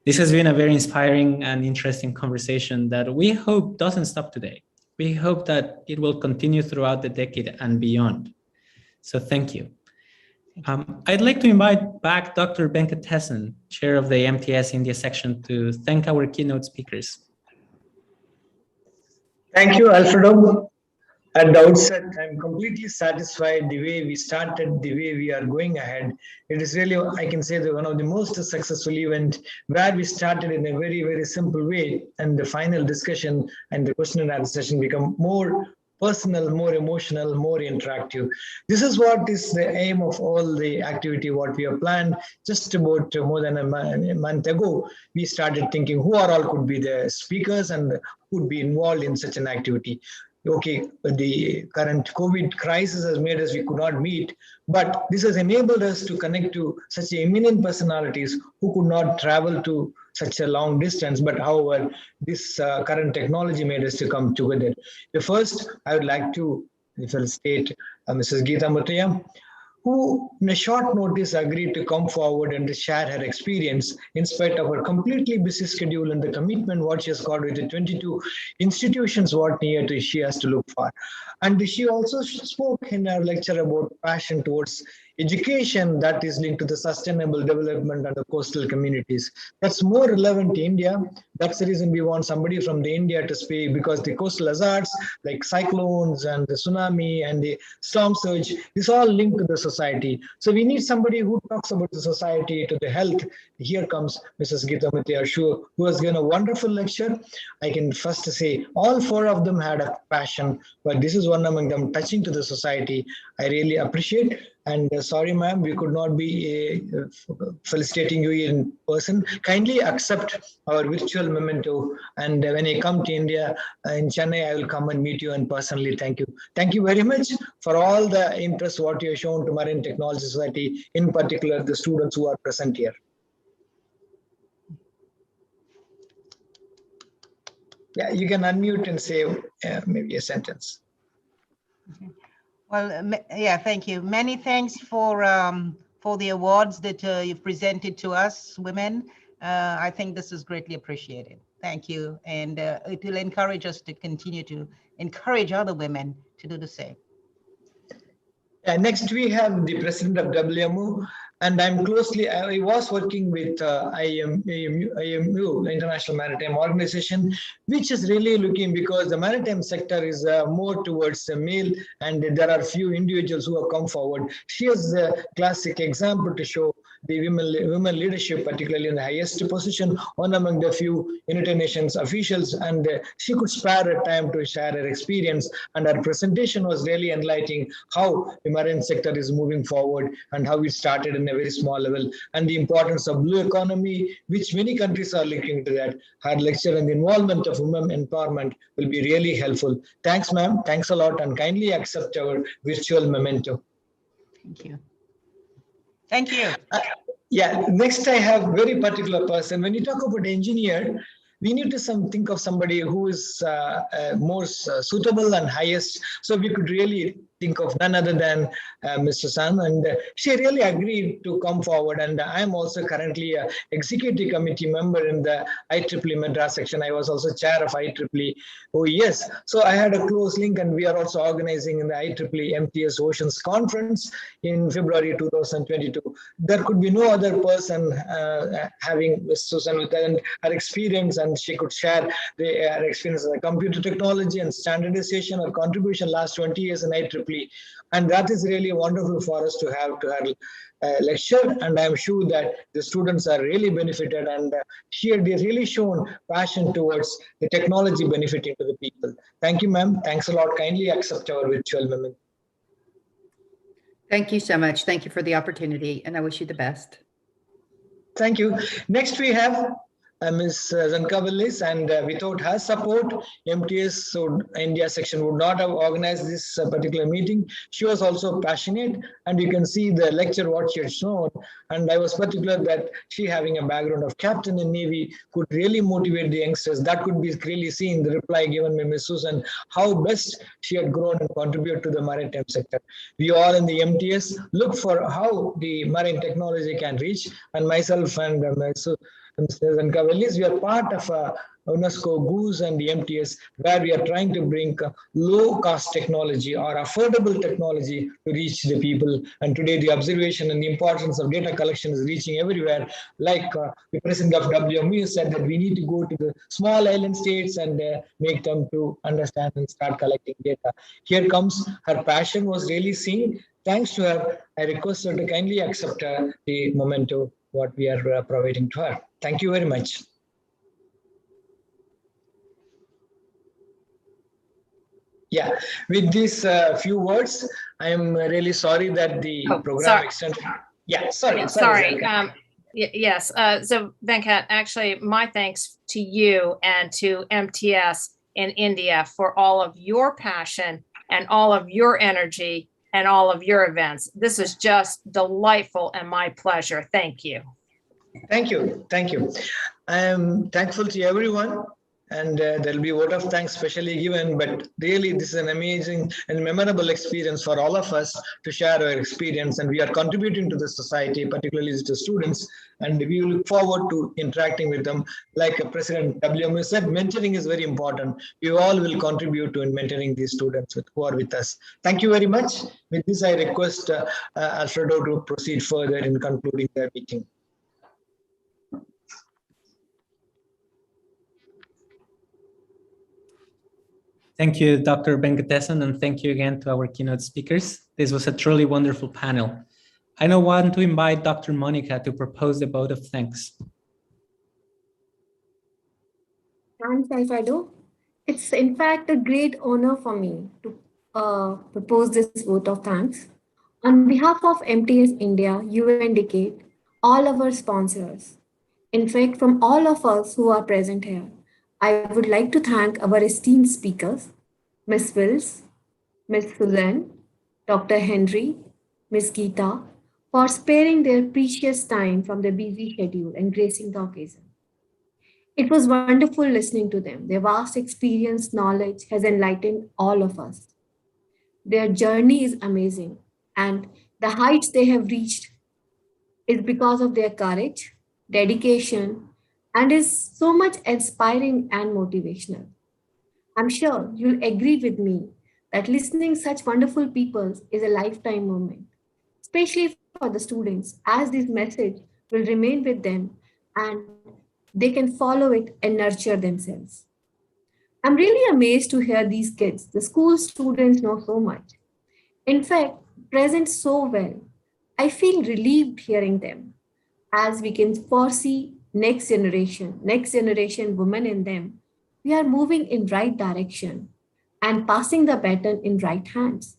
This has been a very inspiring and interesting conversation that we hope doesn't stop today. We hope that it will continue throughout the decade and beyond. So thank you. I'd like to invite back Dr. Venkatesan, Chair of the MTS India section, to thank our keynote speakers. Thank you, Alfredo. At the outset, I'm completely satisfied the way we started, the way we are going ahead. It is really, I can say, one of the most successful events where we started in a very, very simple way, and the final discussion and the question and answer session become more personal, more emotional, more interactive. This is what is the aim of all the activity, what we have planned. Just about more than a month ago, we started thinking who are all could be the speakers and who would be involved in such an activity. Okay, the current COVID crisis has made us, we could not meet, but this has enabled us to connect to such eminent personalities who could not travel to such a long distance, but however, this current technology made us to come together. The first, I would like to felicitate Mrs. Geetha Muthiah, who in a short notice agreed to come forward and to share her experience in spite of her completely busy schedule and the commitment what she has got with the 22 institutions what she has to look for. And she also spoke in her lecture about passion towards education that is linked to the sustainable development and the coastal communities. That's more relevant to India. That's the reason we want somebody from the India to speak, because the coastal hazards like cyclones and the tsunami and the storm surge is all linked to the society. So we need somebody who talks about the society, to the health. Here comes Mrs. Geetha Muthiah, who has given a wonderful lecture. I can first say all four of them had a passion, but this is one among them touching to the society. I really appreciate. And sorry, ma'am, we could not be felicitating you in person. Kindly accept our virtual memento. And when I come to India, in Chennai, I will come and meet you and personally thank you. Thank you very much for all the interest what you have shown to Marine Technology Society, in particular the students who are present here. Yeah, you can unmute and say maybe a sentence. Well, yeah, thank you. Many thanks for the awards that you've presented to us, women. I think this is greatly appreciated. Thank you. And it will encourage us to continue to encourage other women to do the same. Next, we have the president of WMO, and I was working with IMU, International Maritime Organization, which is really looking, because the maritime sector is more towards male, and there are few individuals who have come forward. She is a classic example to show the women leadership, particularly in the highest position, one among the few United Nations officials, and she could spare her time to share her experience, and her presentation was really enlightening how the marine sector is moving forward and how it started in a very small level, and the importance of blue economy, which many countries are looking to that. Her lecture on the involvement of women empowerment will be really helpful. Thanks, ma'am. Thanks a lot, and kindly accept our virtual memento. Thank you. Thank you. Yeah, next I have very particular person. When you talk about engineer, we need to think of somebody who is more suitable and highest. So we could really think of none other than Mr. Sam, and she really agreed to come forward. And I am also currently a executive committee member in the IEEE Madras section. I was also chair of IEEE. Oh yes, so I had a close link, and we are also organizing in the IEEE MTS Oceans Conference in February 2022. There could be no other person having Ms. Susan with her and her experience, and she could share her experience in computer technology and standardization, her contribution last 20 years in IEEE. And that is really wonderful for us to have to her lecture. And I'm sure that the students are really benefited, and here they really shown passion towards the technology benefiting to the people. Thank you, ma'am. Thanks a lot. Kindly accept our virtual memo. Thank you so much. Thank you for the opportunity, and I wish you the best. Thank you. Next, we have Ms. Zankavillis, and without her support, MTS India section would not have organized this particular meeting. She was also passionate, and you can see the lecture what she had shown. And I was particular that she, having a background of captain in Navy, could really motivate the youngsters. That could be clearly seen, the reply given by Ms. Susan, how best she had grown and contributed to the maritime sector. We all in the MTS look for how the marine technology can reach, and myself and Mr. Zankavillis, we are part of UNESCO GOOS and the MTS, where we are trying to bring low-cost technology or affordable technology to reach the people. And today, the observation and the importance of data collection is reaching everywhere. Like the president of WMU said that we need to go to the small island states and make them to understand and start collecting data. Here comes her passion was really seen. Thanks to her, I request her to kindly accept the memento what we are providing to her. Thank you very much. Yeah, with these few words, I am really sorry that the program extended. Yeah, sorry. Yes, so Venkat, actually, my thanks to you and to MTS in India for all of your passion and all of your energy and all of your events. This is just delightful and my pleasure. Thank you. Thank you. Thank you. I am thankful to everyone, and there'll be a word of thanks specially given, but really this is an amazing and memorable experience for all of us to share our experience, and we are contributing to the society, particularly to students, and we look forward to interacting with them. Like President WMU said, mentoring is very important. We all will contribute to mentoring these students who are with us. Thank you very much. With this, I request Alfredo to proceed further in concluding the meeting. Thank you, Dr. Venkatesan, and thank you again to our keynote speakers. This was a truly wonderful panel. I now want to invite Dr. Monica to propose the vote of thanks. Thanks, Alfredo. It's in fact a great honor for me to propose this vote of thanks. On behalf of MTS India, UNDicate, all our sponsors, in fact, from all of us who are present here, I would like to thank our esteemed speakers, Ms. Wills, Ms. Susan, Dr. Henry, Ms. Geeta, for sparing their precious time from their busy schedule and gracing the occasion. It was wonderful listening to them. Their vast experience, knowledge has enlightened all of us. Their journey is amazing, and the heights they have reached is because of their courage, dedication, and is so much inspiring and motivational. I'm sure you'll agree with me that listening such wonderful people is a lifetime moment, especially for the students, as this message will remain with them and they can follow it and nurture themselves. I'm really amazed to hear these kids. The school students know so much. In fact, present so well. I feel relieved hearing them, as we can foresee next generation women in them. We are moving in right direction and passing the baton in right hands.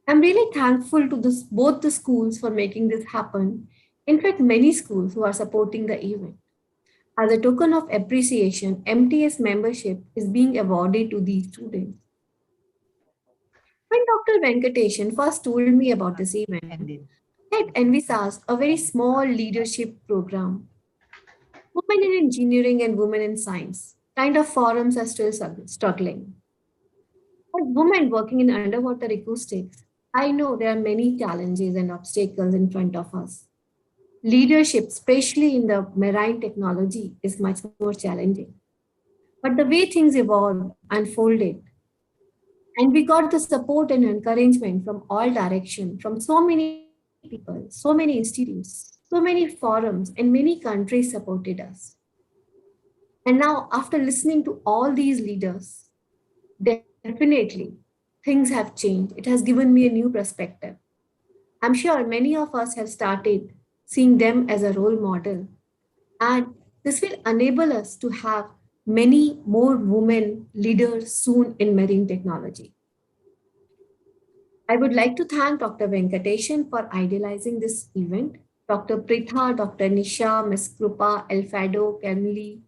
I'm really thankful to both the schools for making this happen. In fact, many schools who are supporting the event. As a token of appreciation, MTS membership is being awarded to these students. When Dr. Venkatesan first told me about this event, I might envisage a very small leadership program. Women in engineering and women in science kind of forums are still struggling. As women working in underwater acoustics, I know there are many challenges and obstacles in front of us. Leadership, especially in the marine technology, is much more challenging. But the way things evolved, unfolded, and we got the support and encouragement from all directions, from so many people, so many institutes, so many forums, and many countries supported us. And now, after listening to all these leaders, definitely things have changed. It has given me a new perspective. I'm sure many of us have started seeing them as a role model. And this will enable us to have many more women leaders soon in marine technology. I would like to thank Dr. Venkateshan for idealizing this event, Dr. Pritha, Dr. Nisha, Ms. Krupa, Alfredo, Kamli,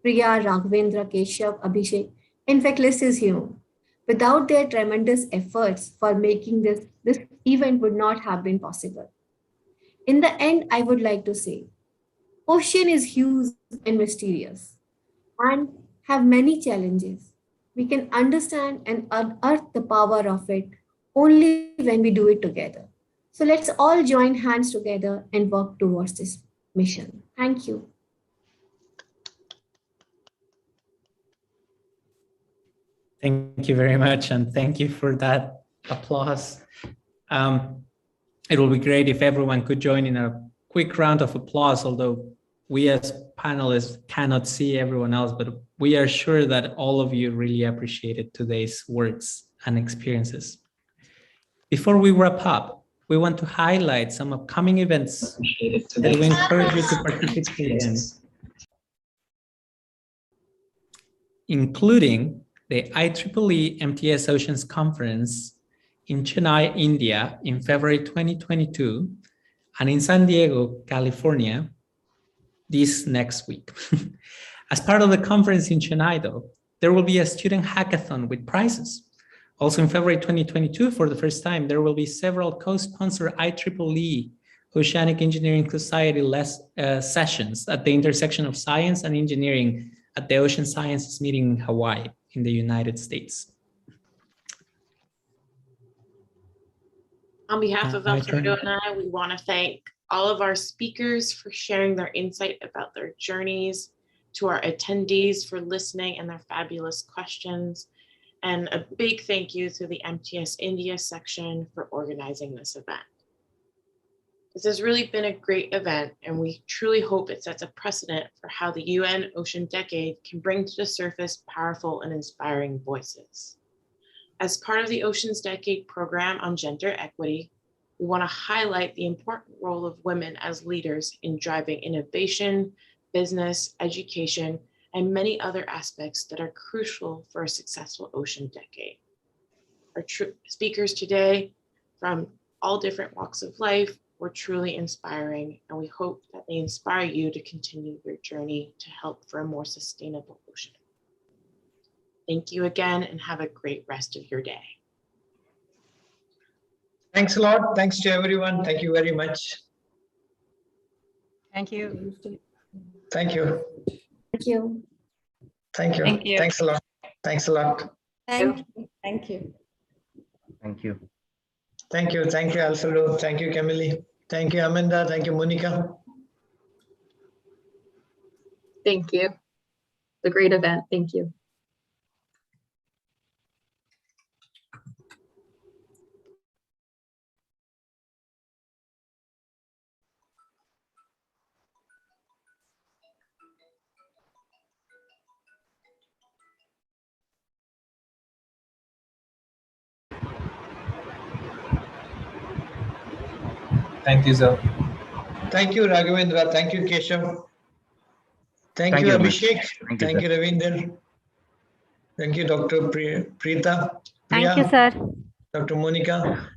Priya, Raghavendra, Keshav, Abhishek. In fact, list is huge. Without their tremendous efforts for making this event would not have been possible. In the end, I would like to say, ocean is huge and mysterious and have many challenges. We can understand and unearth the power of it only when we do it together. So let's all join hands together and work towards this mission. Thank you. Thank you very much, and thank you for that applause. It will be great if everyone could join in a quick round of applause, although we as panelists cannot see everyone else, but we are sure that all of you really appreciated today's words and experiences. Before we wrap up, we want to highlight some upcoming events that we encourage you to participate in, including the IEEE MTS Oceans Conference in Chennai, India in February 2022, and in San Diego, California, this next week. As part of the conference in Chennai, though, there will be a student hackathon with prizes. Also in February 2022, for the first time, there will be several co-sponsored IEEE Oceanic Engineering Society sessions at the intersection of science and engineering at the Ocean Sciences meeting in Hawaii in the United States. On behalf of Alfredo and I, we want to thank all of our speakers for sharing their insight about their journeys, to our attendees for listening and their fabulous questions, and a big thank you to the MTS India section for organizing this event. This has really been a great event, and we truly hope it sets a precedent for how the UN Ocean Decade can bring to the surface powerful and inspiring voices. As part of the Oceans Decade program on gender equity, we want to highlight the important role of women as leaders in driving innovation, business, education, and many other aspects that are crucial for a successful Ocean Decade. Our speakers today from all different walks of life were truly inspiring, and we hope that they inspire you to continue your journey to help for a more sustainable ocean. Thank you again, and have a great rest of your day. Thanks a lot. Thanks to everyone. Thank you very much. Thank you. Thank you. Thank you. Thank you. Thank you. Thanks a lot. Thanks a lot. Thank you. Thank you. Thank you. Thank you. Thank you, Alfredo. Thank you, Camille. Thank you, Amanda. Thank you, Monica. Thank you. The great event. Thank you. Thank you, Zoe. Thank you, Raghavendra. Thank you, Keshav. Thank you, Abhishek. Thank you, Ravinder. Thank you, Dr. Preeta. Thank you, sir. Dr. Monica.